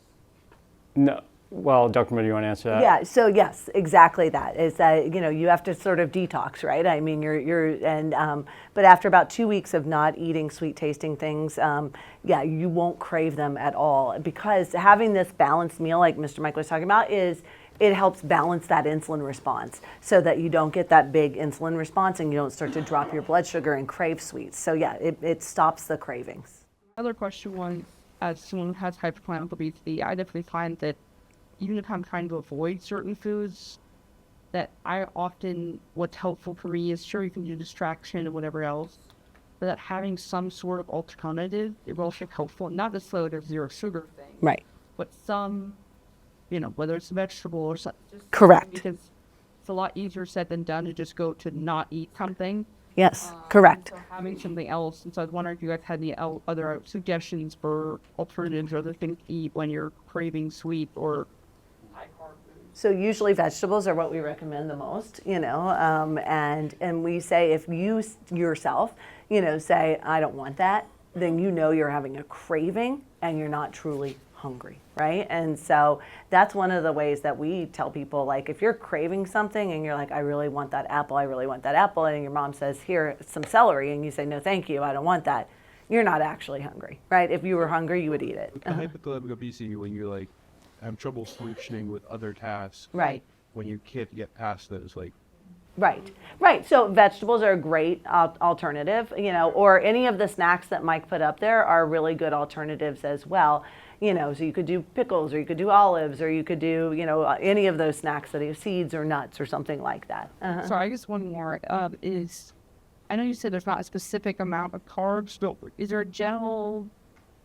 S3: No. Well, Dr. Miller, you want to answer that?
S2: Yeah, so yes, exactly that. Is that, you know, you have to sort of detox, right? I mean, but after about 2 weeks of not eating sweet tasting things, yeah, you won't crave them at all, because having this balanced meal, like Mr. Mike was talking about, it helps balance that insulin response so that you don't get that big insulin response and you don't start to drop your blood sugar and crave sweets. So yeah, it stops the cravings.
S5: Another question was, as someone who has hypothalamic obesity, I definitely find that even if I'm trying to avoid certain foods, that what's helpful for me is, sure, you can do distraction and whatever else, but that having some sort of alternative is also helpful. Not necessarily the zero sugar thing,
S2: Right.
S5: but some, you know, whether it's a vegetable or something.
S2: Correct.
S5: Because it's a lot easier said than done to just go to not eat something.
S2: Yes, correct.
S5: So having something else, and so I was wondering if you guys had any other suggestions for alternatives or other things to eat when you're craving sweet or high carb foods.
S2: So usually vegetables are what we recommend the most, you know, and we say if you yourself, you know, say, I don't want that, then you know you're having a craving and you're not truly hungry, right? And so that's one of the ways that we tell people, like, if you're craving something and you're like, I really want that apple, and your mom says, here, some celery, and you say, no, thank you, I don't want that, you're not actually hungry, right? If you were hungry, you would eat it.
S4: Hypothalamic obesity, when you're like, have trouble functioning with other tasks.
S2: Right.
S4: When you can't get past those, like.
S2: Right. So vegetables are a great alternative, you know, or any of the snacks that Mike put up there are really good alternatives as well. You know, so you could do pickles, or you could do olives, or you could do, you know, any of those snacks that have seeds or nuts or something like that.
S5: So I guess one more is, I know you said there's not a specific amount of carbs, but is there a general,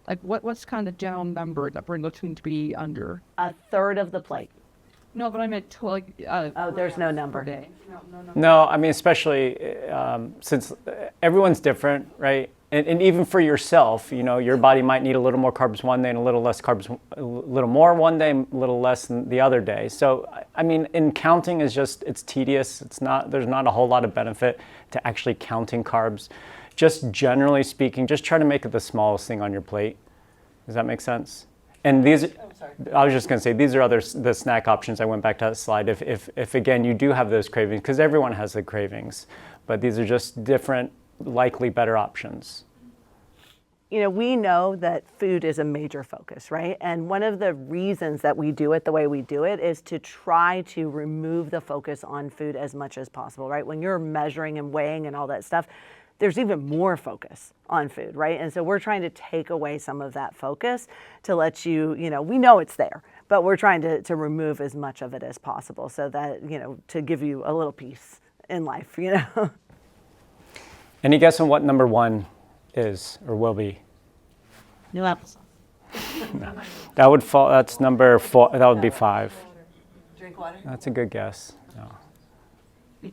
S5: like what's kind of general number that we're looking to be under?
S2: A third of the plate.
S5: No, but I meant
S2: there's no number.
S3: No, I mean, especially since everyone's different, right? And even for yourself, you know, your body might need a little more carbs one day and a little less carbs, a little more one day, a little less than the other day. So, I mean, in counting is just, it's tedious. There's not a whole lot of benefit to actually counting carbs. Just generally speaking, just try to make it the smallest thing on your plate. Does that make sense? And these, I was just going to say, these are the snack options. I went back to that slide. If again, you do have those cravings, because everyone has the cravings, but these are just different, likely better options.
S2: You know, we know that food is a major focus, right? And one of the reasons that we do it the way we do it is to try to remove the focus on food as much as possible, right? When you're measuring and weighing and all that stuff, there's even more focus on food, right? And so we're trying to take away some of that focus to let you, you know, we know it's there, but we're trying to remove as much of it as possible so that, you know, to give you a little peace in life, you know?
S3: Any guess on what number 1 is or will be?
S5: No applesauce.
S3: No. That would fall, that's number 4, that would be 5.
S2: Drink water.
S3: That's a good guess. No.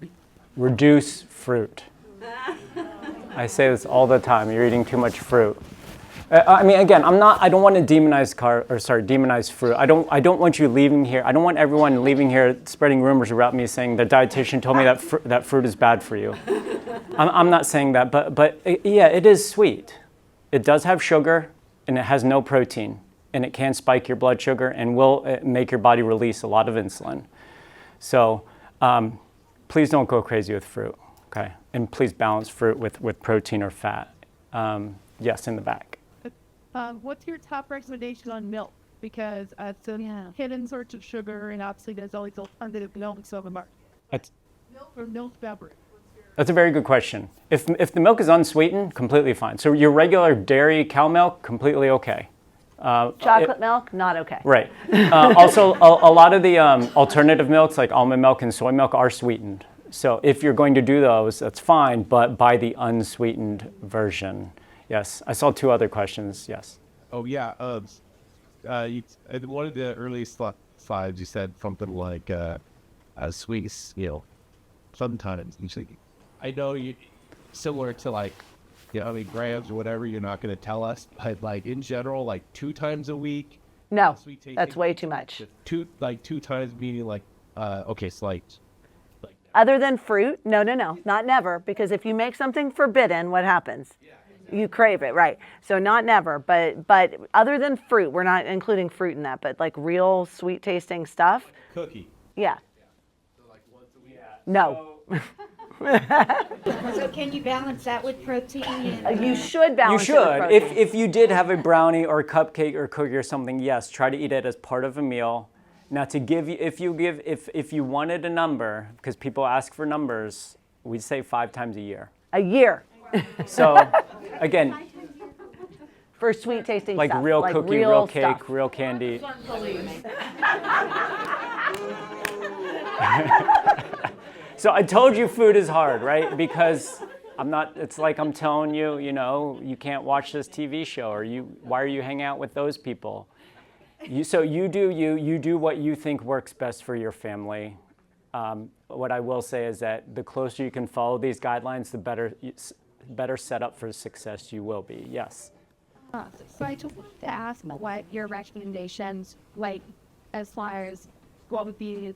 S3: Reduce fruit. I say this all the time, you're eating too much fruit. I mean, again, I don't want to demonize fruit. I don't want you leaving here. I don't want everyone leaving here spreading rumors about me saying the dietitian told me that fruit is bad for you. I'm not saying that, but yeah, it is sweet. It does have sugar, and it has no protein, and it can spike your blood sugar and will make your body release a lot of insulin. So please don't go crazy with fruit, okay? And please balance fruit with protein or fat. Yes, in the back.
S5: What's your top recommendation on milk? Because it's a hidden source of sugar, and obviously there's always alternative milks on the market. Milk or milk beverage?
S3: That's a very good question. If the milk is unsweetened, completely fine. So your regular dairy cow milk, completely okay.
S2: Chocolate milk, not okay.
S3: Right. Also, a lot of the alternative milks, like almond milk and soy milk, are sweetened. So if you're going to do those, that's fine, but buy the unsweetened version. Yes. I saw 2 other questions. Yes.
S4: Oh, yeah. In one of the early slides, you said something like sweet, sometimes. I know you, similar to like, how many grams or whatever, you're not going to tell us, but like in general, like 2 times a week.
S2: No, that's way too much.
S4: 2 times meaning like, okay, slight.
S2: Other than fruit, no, not never, because if you make something forbidden, what happens? You crave it, right? So not never, but other than fruit, we're not including fruit in that, but like real sweet tasting stuff.
S4: Cookie.
S2: Yeah.
S8: So like once a week.
S2: No.
S7: So can you balance that with protein?
S2: You should balance
S3: You
S2: it with
S3: should.
S2: protein.
S3: If you did have a brownie or a cupcake or cookie or something, yes, try to eat it as part of a meal. Now to give you, if you wanted a number, because people ask for numbers, we'd say 5 times a year.
S2: A year.
S3: So again,
S2: for sweet tasting
S3: like
S2: stuff.
S3: real
S2: like
S3: cookie,
S2: real
S3: real cake,
S2: stuff.
S3: real candy. So I told you food is hard, right? Because it's like I'm telling you, you can't watch this TV show, or why are you hanging out with those people? So you do what you think works best for your family. What I will say is that the closer you can follow these guidelines, the better set up for success you will be. Yes.
S12: So I just wanted to ask what your recommendations, like as far as what would be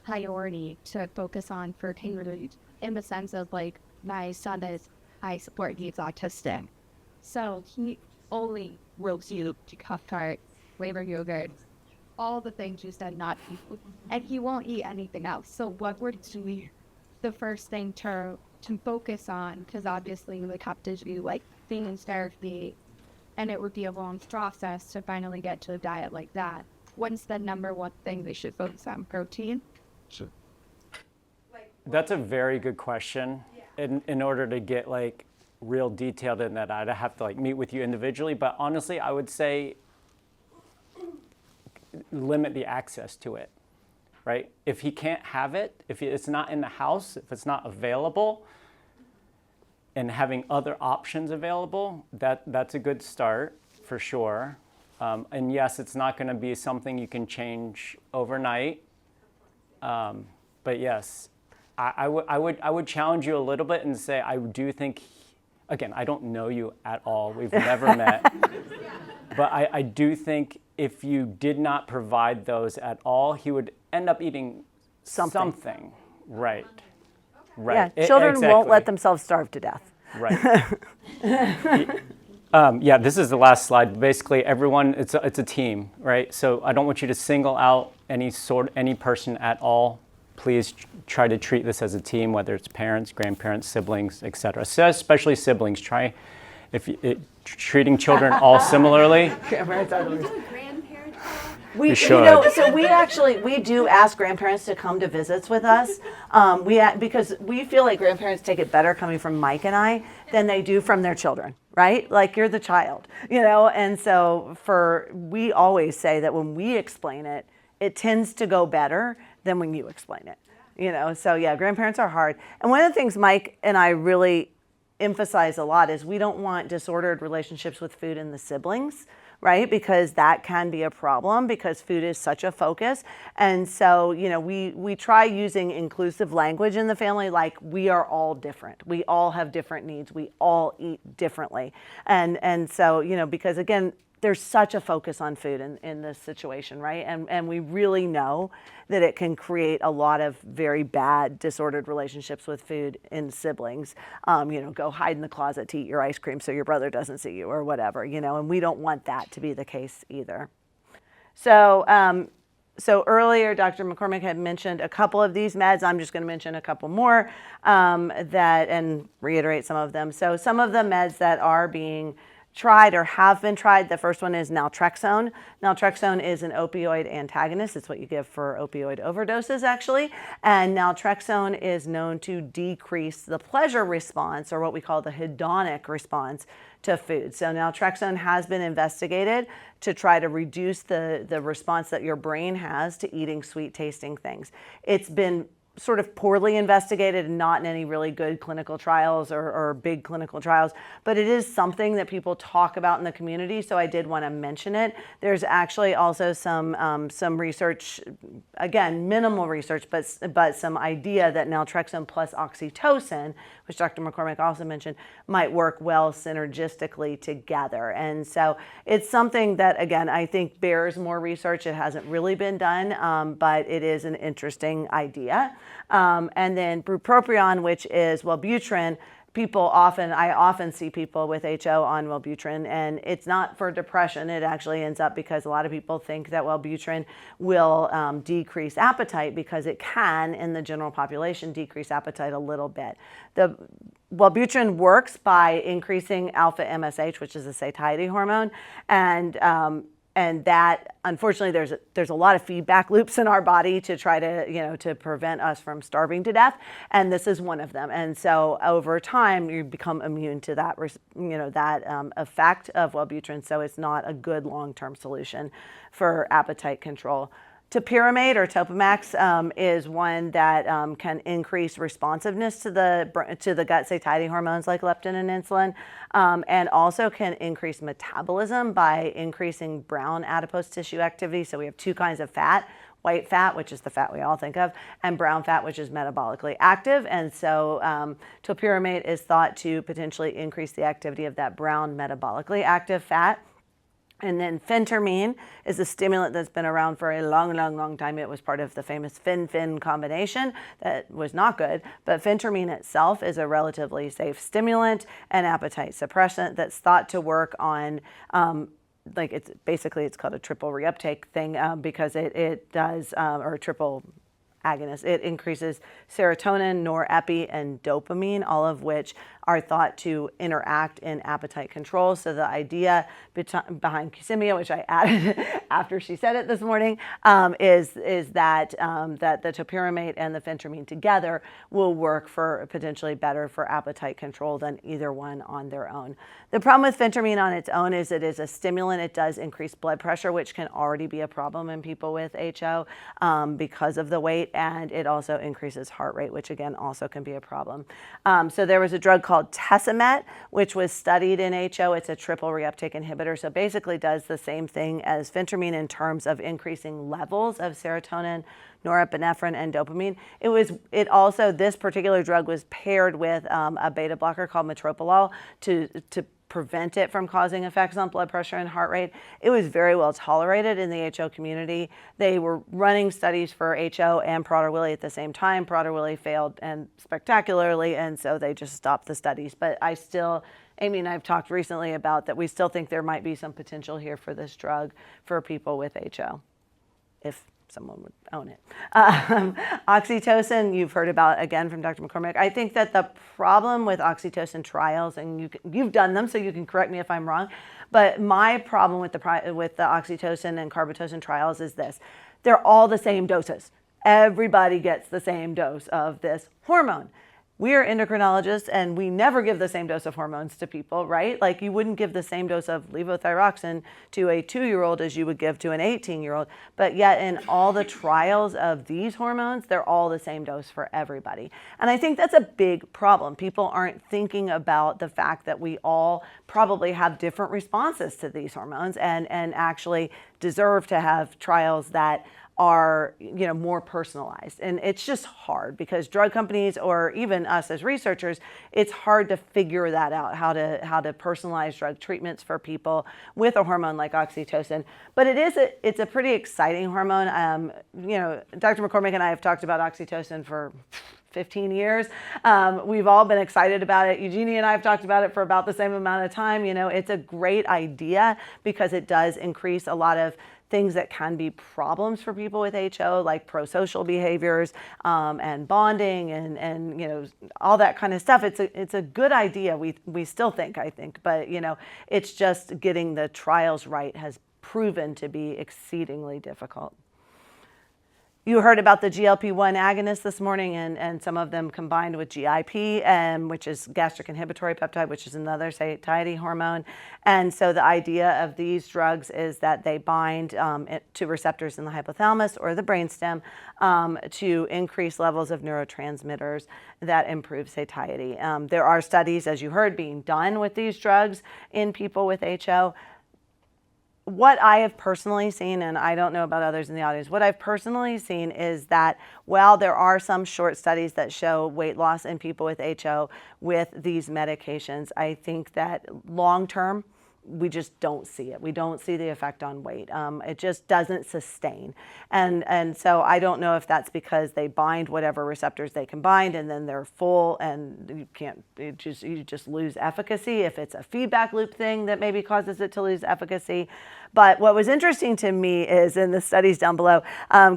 S12: priority to focus on for parents, in the sense of like my son is high support, he's autistic, so he only will you to Cup-Tart, flavor yogurt, all the things you said not eat, and he won't eat anything else. So what would be the first thing to focus on? Because obviously we would have to do like things therapy, and it would be a long process to finally get to a diet like that. What's the number one thing they should focus on? Protein?
S4: Sure.
S3: That's a very good question. In order to get like real detailed in that, I'd have to like meet with you individually. But honestly, I would say limit the access to it, right? If he can't have it, if it's not in the house, if it's not available, and having other options available, that's a good start for sure. And yes, it's not going to be something you can change overnight. But yes, I would challenge you a little bit and say I do think, again, I don't know you at all. We've never met. But I do think if you did not provide those at all, he would end up eating something. Right. Right.
S2: Yeah, children won't let themselves starve to death.
S3: Right. Yeah, this is the last slide. Basically, everyone, it's a team, right? So I don't want you to single out any person at all. Please try to treat this as a team, whether it's parents, grandparents, siblings, etc. So especially siblings. Try treating children all similarly.
S2: We
S3: should.
S2: So we do ask grandparents to come to visits with us. Because we feel like grandparents take it better coming from Mike and I than they do from their children, right? Like you're the child, And so we always say that when we explain it, it tends to go better than when you explain it, So yeah, grandparents are hard. And one of the things Mike and I really emphasize a lot is we don't want disordered relationships with food in the siblings. right? Because that can be a problem because food is such a focus. And so, you know, we try using inclusive language in the family, like we are all different. We all have different needs. We all eat differently. And so, you know, because again, there's such a focus on food in this situation, right? And we really know that it can create a lot of very bad disordered relationships with food in siblings. You know, go hide in the closet to eat your ice cream so your brother doesn't see you or whatever, you know, and we don't want that to be the case either. So, so earlier, Dr. McCormick had mentioned a couple of these meds. I'm just going to mention a couple more and reiterate some of them. So some of the meds that are being tried or have been tried, the first one is naltrexone. Naltrexone is an opioid antagonist. It's what you give for opioid overdoses, actually. And naltrexone is known to decrease the pleasure response, or what we call the hedonic response to food. So naltrexone has been investigated to try to reduce the response that your brain has to eating sweet tasting things. It's been sort of poorly investigated and not in any really good clinical trials or big clinical trials, but it is something that people talk about in the community, so I did want to mention it. There's actually also some research, again, minimal research, but some idea that naltrexone plus oxytocin, which Dr. McCormick also mentioned, might work well synergistically together. And so it's something that, again, I think bears more research. It hasn't really been done, but it is an interesting idea. And then bupropion, which is Wellbutrin. I often see people with HO on Wellbutrin, and it's not for depression. It actually ends up because a lot of people think that Wellbutrin will decrease appetite, because it can, in the general population, decrease appetite a little bit. The Wellbutrin works by increasing alpha MSH, which is a satiety hormone, and that, unfortunately, there's a lot of feedback loops in our body to try to, you know, to prevent us from starving to death, and this is one of them. And so over time, you become immune to that, you know, that effect of Wellbutrin. So it's not a good long-term solution for appetite control. Topiramate or Topamax is one that can increase responsiveness to the gut satiety hormones like leptin and insulin, and also can increase metabolism by increasing brown adipose tissue activity. So we have two kinds of fat: white fat, which is the fat we all think of, and brown fat, which is metabolically active. And so topiramate is thought to potentially increase the activity of that brown metabolically active fat. And then phentermine is a stimulant that's been around for a long, long, long time. It was part of the famous Fen-Phen combination that was not good. But phentermine itself is a relatively safe stimulant and appetite suppressant that's thought to work on, it's called a triple reuptake thing because it does, or a triple agonist. It increases serotonin, norepi, and dopamine, all of which are thought to interact in appetite control. So the idea behind Qsymia, which I added after she said it this morning, is that the topiramate and the phentermine together will work for potentially better for appetite control than either one on their own. The problem with phentermine on its own is it is a stimulant. It does increase blood pressure, which can already be a problem in people with HO because of the weight, and it also increases heart rate, which again also can be a problem. So there was a drug called Tesamet, which was studied in HO. It's a triple reuptake inhibitor, so basically does the same thing as phentermine in terms of increasing levels of serotonin, norepinephrine, and dopamine. This particular drug was paired with a beta blocker called metoprolol to prevent it from causing effects on blood pressure and heart rate. It was very well tolerated in the HO community. They were running studies for HO and Prader-Willi at the same time. Prader-Willi failed and spectacularly, and so they just stopped the studies. But Amy and I have talked recently about that we still think there might be some potential here for this drug for people with HO, if someone would own it. Oxytocin, you've heard about again from Dr. McCormick. I think that the problem with oxytocin trials, and you've done them, so you can correct me if I'm wrong, but my problem with the oxytocin and carbitocin trials is this: they're all the same doses. Everybody gets the same dose of this hormone. we are endocrinologists and we never give the same dose of hormones to people, right? Like you wouldn't give the same dose of levothyroxine to a 2-year-old as you would give to an 18-year-old. But yet in all the trials of these hormones, they're all the same dose for everybody. And I think that's a big problem. People aren't thinking about the fact that we all probably have different responses to these hormones and actually deserve to have trials that are, you know, more personalized. And it's just hard because drug companies or even us as researchers, it's hard to figure that out, how to personalize drug treatments for people with a hormone like oxytocin. But it's a pretty exciting hormone. You know, Dr. McCormick and I have talked about oxytocin for 15 years. We've all been excited about it. Eugenie and I have talked about it for about the same amount of time. You know, it's a great idea because it does increase a lot of things that can be problems for people with HO, like prosocial behaviors and bonding and you know, all that kind of stuff. It's a good idea. We still think, I think, but you know, it's just getting the trials right has proven to be exceedingly difficult. You heard about the GLP-1 agonists this morning and some of them combined with GIP, which is gastric inhibitory peptide, which is another satiety hormone. And so the idea of these drugs is that they bind to receptors in the hypothalamus or the brainstem to increase levels of neurotransmitters that improve satiety. There are studies, as you heard, being done with these drugs in people with HO. What I have personally seen, and I don't know about others in the audience, what I've personally seen is that while there are some short studies that show weight loss in people with HO with these medications, I think that long term, we just don't see it. We don't see the effect on weight. It just doesn't sustain. And so I don't know if that's because they bind whatever receptors they can bind and then they're full and you just lose efficacy. If it's a feedback loop thing that maybe causes it to lose efficacy. But what was interesting to me is in the studies down below,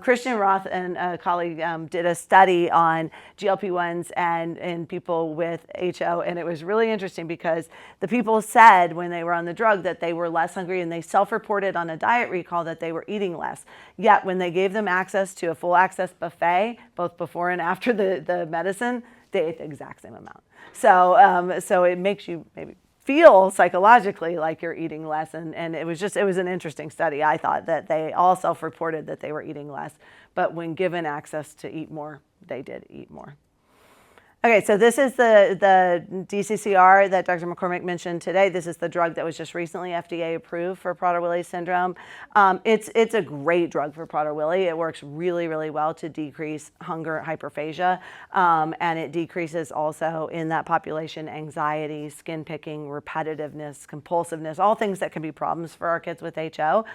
S2: Christian Roth and a colleague did a study on GLP-1s and in people with HO. And it was really interesting because the people said when they were on the drug that they were less hungry and they self-reported on a diet recall that they were eating less. Yet when they gave them access to a full access buffet, both before and after the medicine, they ate the exact same amount. So it makes you maybe feel psychologically like you're eating less. And it was an interesting study. I thought that they all self-reported that they were eating less, but when given access to eat more, they did eat more. Okay, so this is the DCCR that Dr. McCormick mentioned today. This is the drug that was just recently FDA approved for Prader-Willi syndrome. It's a great drug for Prader-Willi. It works really, really well to decrease hunger, hyperphagia, and it decreases also in that population anxiety, skin picking, repetitiveness, compulsiveness, all things that can be problems for our kids with HO.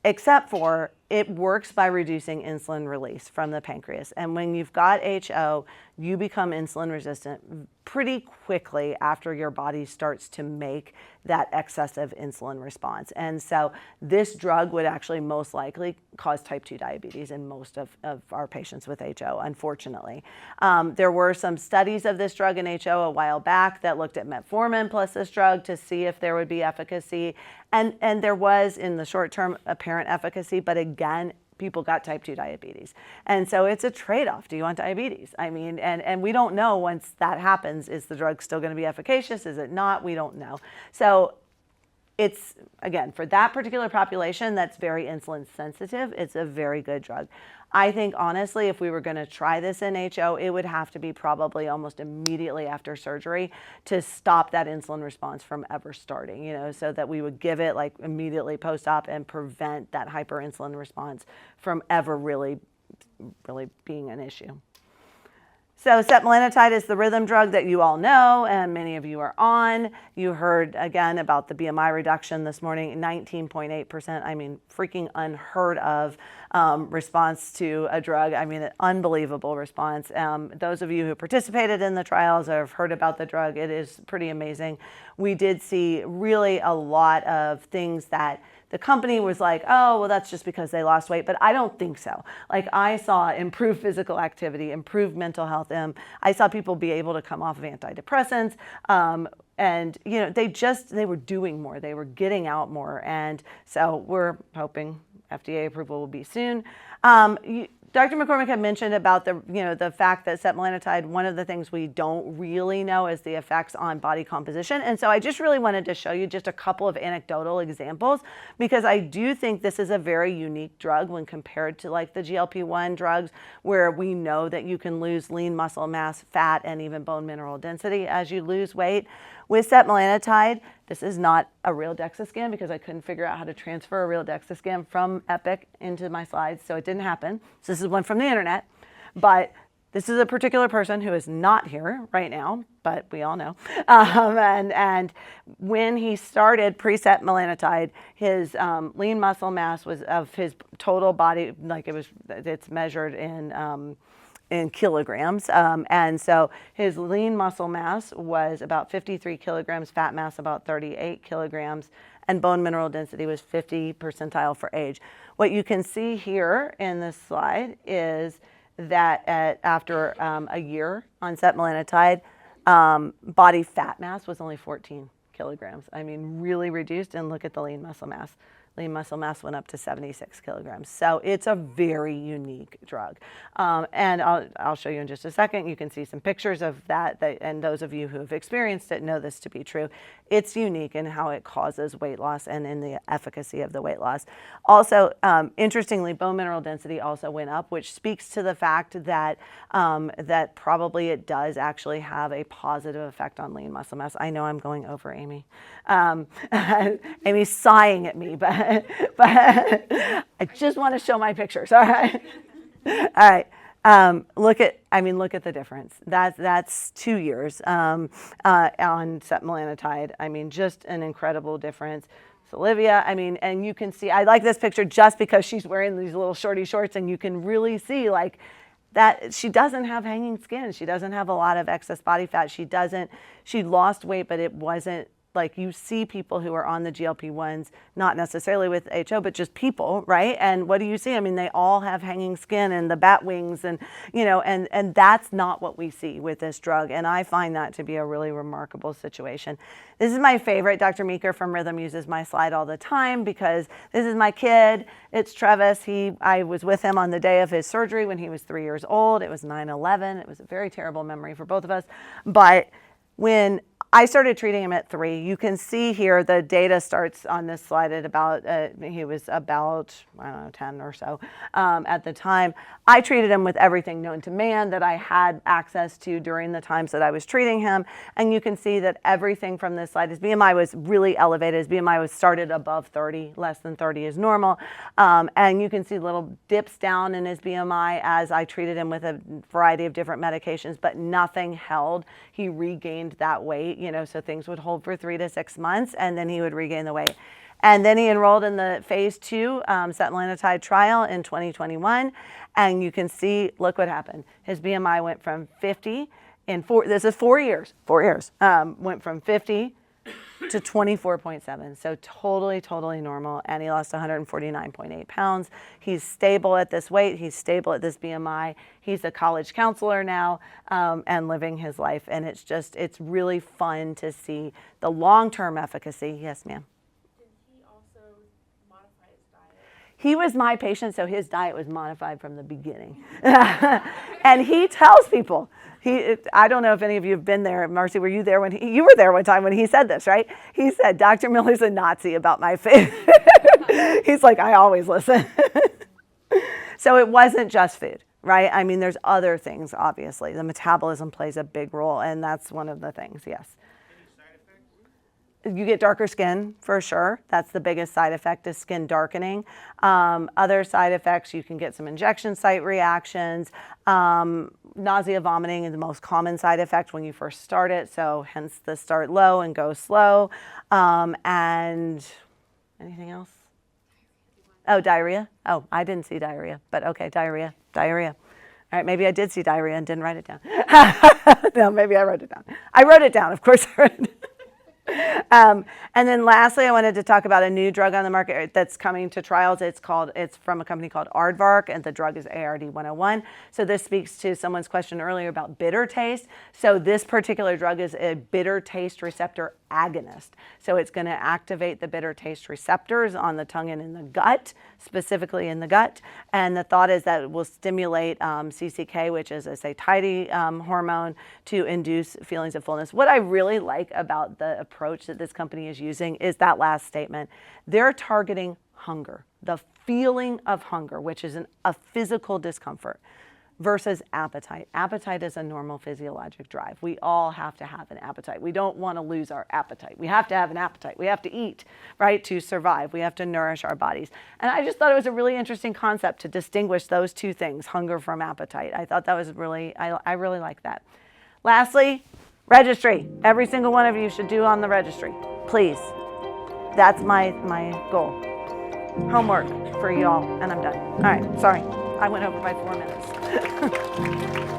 S2: Except for it works by reducing insulin release from the pancreas. And when you've got HO, you become insulin resistant pretty quickly after your body starts to make that excessive insulin response. And so this drug would actually most likely cause type 2 diabetes in most of our patients with HO, unfortunately. There were some studies of this drug in HO a while back that looked at metformin plus this drug to see if there would be efficacy. And there was, in the short term, apparent efficacy, but again, people got type 2 diabetes. And so it's a trade-off. Do you want diabetes? I mean, and we don't know once that happens, is the drug still going to be efficacious? Is it not? We don't know. So it's, again, for that particular population that's very insulin sensitive, it's a very good drug. I think, honestly, if we were going to try this in HO, it would have to be probably almost immediately after surgery to stop that insulin response from ever starting, you know, so that we would give it like immediately post-op and prevent that hyperinsulin response from ever really being an issue. So setmelanotide is the rhythm drug that you all know and many of you are on. You heard again about the BMI reduction this morning, 19.8%. I mean, freaking unheard of response to a drug. I mean, an unbelievable response. Those of you who participated in the trials or have heard about the drug, it is pretty amazing. We did see really a lot of things that the company was like, oh, well, that's just because they lost weight. But I don't think so. Like, I saw improved physical activity, improved mental health. I saw people be able to come off of antidepressants. And, you know, they were doing more. They were getting out more. And so we're hoping FDA approval will be soon. Dr. McCormick had mentioned about the fact that setmelanotide, one of the things we don't really know is the effects on body composition. And so I just really wanted to show you just a couple of anecdotal examples, because I do think this is a very unique drug when compared to like the GLP-1 drugs, where we know that you can lose lean muscle mass, fat, and even bone mineral density as you lose weight. With setmelanotide, this is not a real DEXA scan because I couldn't figure out how to transfer a real DEXA scan from Epic into my slides, so it didn't happen. So this is one from the internet, but this is a particular person who is not here right now, but we all know. And when he started pre-setmelanotide, his lean muscle mass was of his total body, like it's measured in kilograms. And so his lean muscle mass was about 53 kilograms, fat mass about 38 kilograms, and bone mineral density was 50 percentile for age. What you can see here in this slide is that after a year on setmelanotide, body fat mass was only 14 kilograms. I mean, really reduced, and look at the lean muscle mass. Lean muscle mass went up to 76 kilograms. So it's a very unique drug. And I'll show you in just a second. You can see some pictures of that, and those of you who have experienced it know this to be true. It's unique in how it causes weight loss and in the efficacy of the weight loss. Also, interestingly, bone mineral density also went up, which speaks to the fact that that probably it does actually have a positive effect on lean muscle mass. I know I'm going over, Amy. Amy's sighing at me, but I just want to show my pictures. All right. All right. Look at the difference. That's 2 years on setmelanotide. I mean, just an incredible difference. So Olivia, I mean, and you can see, I like this picture just because she's wearing these little shorty shorts, and you can really see like that she doesn't have hanging skin. She doesn't have a lot of excess body fat. She lost weight, but it wasn't like you see people who are on the GLP-1s, not necessarily with HO, but just people, right? And what do you see? I mean, they all have hanging skin and the bat wings, and, and that's not what we see with this drug. And I find that to be a really remarkable situation. This is my favorite. Dr. Meeker from Rhythm uses my slide all the time because this is my kid. It's Travis. I was with him on the day of his surgery when he was 3 years old. It was 9/11. It was a very terrible memory for both of us. But when I started treating him at 3. You can see here the data starts on this slide at about, he was about, 10 or so at the time. I treated him with everything known to man that I had access to during the times that I was treating him. And you can see that everything from this slide, his BMI was really elevated. His BMI was started above 30, less than 30 is normal. And you can see little dips down in his BMI as I treated him with a variety of different medications, but nothing held. He regained that weight. So things would hold for 3 to 6 months, and then he would regain the weight. And then he enrolled in the phase 2 setmelanotide trial in 2021. And you can see, look what happened. His BMI went from 50 this is 4 years, went from 50 to 24.7. So totally normal. And he lost 149.8 pounds. He's stable at this weight. He's stable at this BMI. He's a college counselor now and living his life. And it's really fun to see the long-term efficacy. Yes, ma'am.
S11: Did he also modify his diet?
S2: He was my patient, so his diet was modified from the beginning. And he tells people, I don't know if any of you have been there. Marcy, were you there when you were there one time when he said this, right? He said, Dr. Miller's a Nazi about my food. He's like, I always listen. So it wasn't just food, right? I mean, there's other things, obviously. The metabolism plays a big role, and that's one of the things, yes. You get darker skin, for sure. That's the biggest side effect, is skin darkening. Other side effects, you can get some injection site reactions. Nausea, vomiting is the most common side effect when you first start it, so hence the start low and go slow. And anything else? Oh, diarrhea. Oh, I didn't see diarrhea, but okay, diarrhea. All right, maybe I did see diarrhea and didn't write it down. No, maybe I wrote it down. I wrote it down, of course I wrote it down. And then lastly, I wanted to talk about a new drug on the market that's coming to trials. It's from a company called Aardvark, and the drug is ARD-101. So this speaks to someone's question earlier about bitter taste. So this particular drug is a bitter taste receptor agonist. So it's going to activate the bitter taste receptors on the tongue and in the gut, specifically in the gut. And the thought is that it will stimulate CCK, which is a satiety hormone, to induce feelings of fullness. What I really like about the approach that this company is using is that last statement. They're targeting hunger, the feeling of hunger, which is a physical discomfort, versus appetite. Appetite is a normal physiologic drive. We all have to have an appetite. We don't want to lose our appetite. We have to have an appetite. We have to eat, right, to survive. We have to nourish our bodies. And I just thought it was a really interesting concept to distinguish those two things, hunger from appetite. I thought that was really, I really like that. Lastly, registry. Every single one of you should do on the registry, please. That's my goal. Homework for y'all, and I'm done. All right, sorry. I went over by 4 minutes.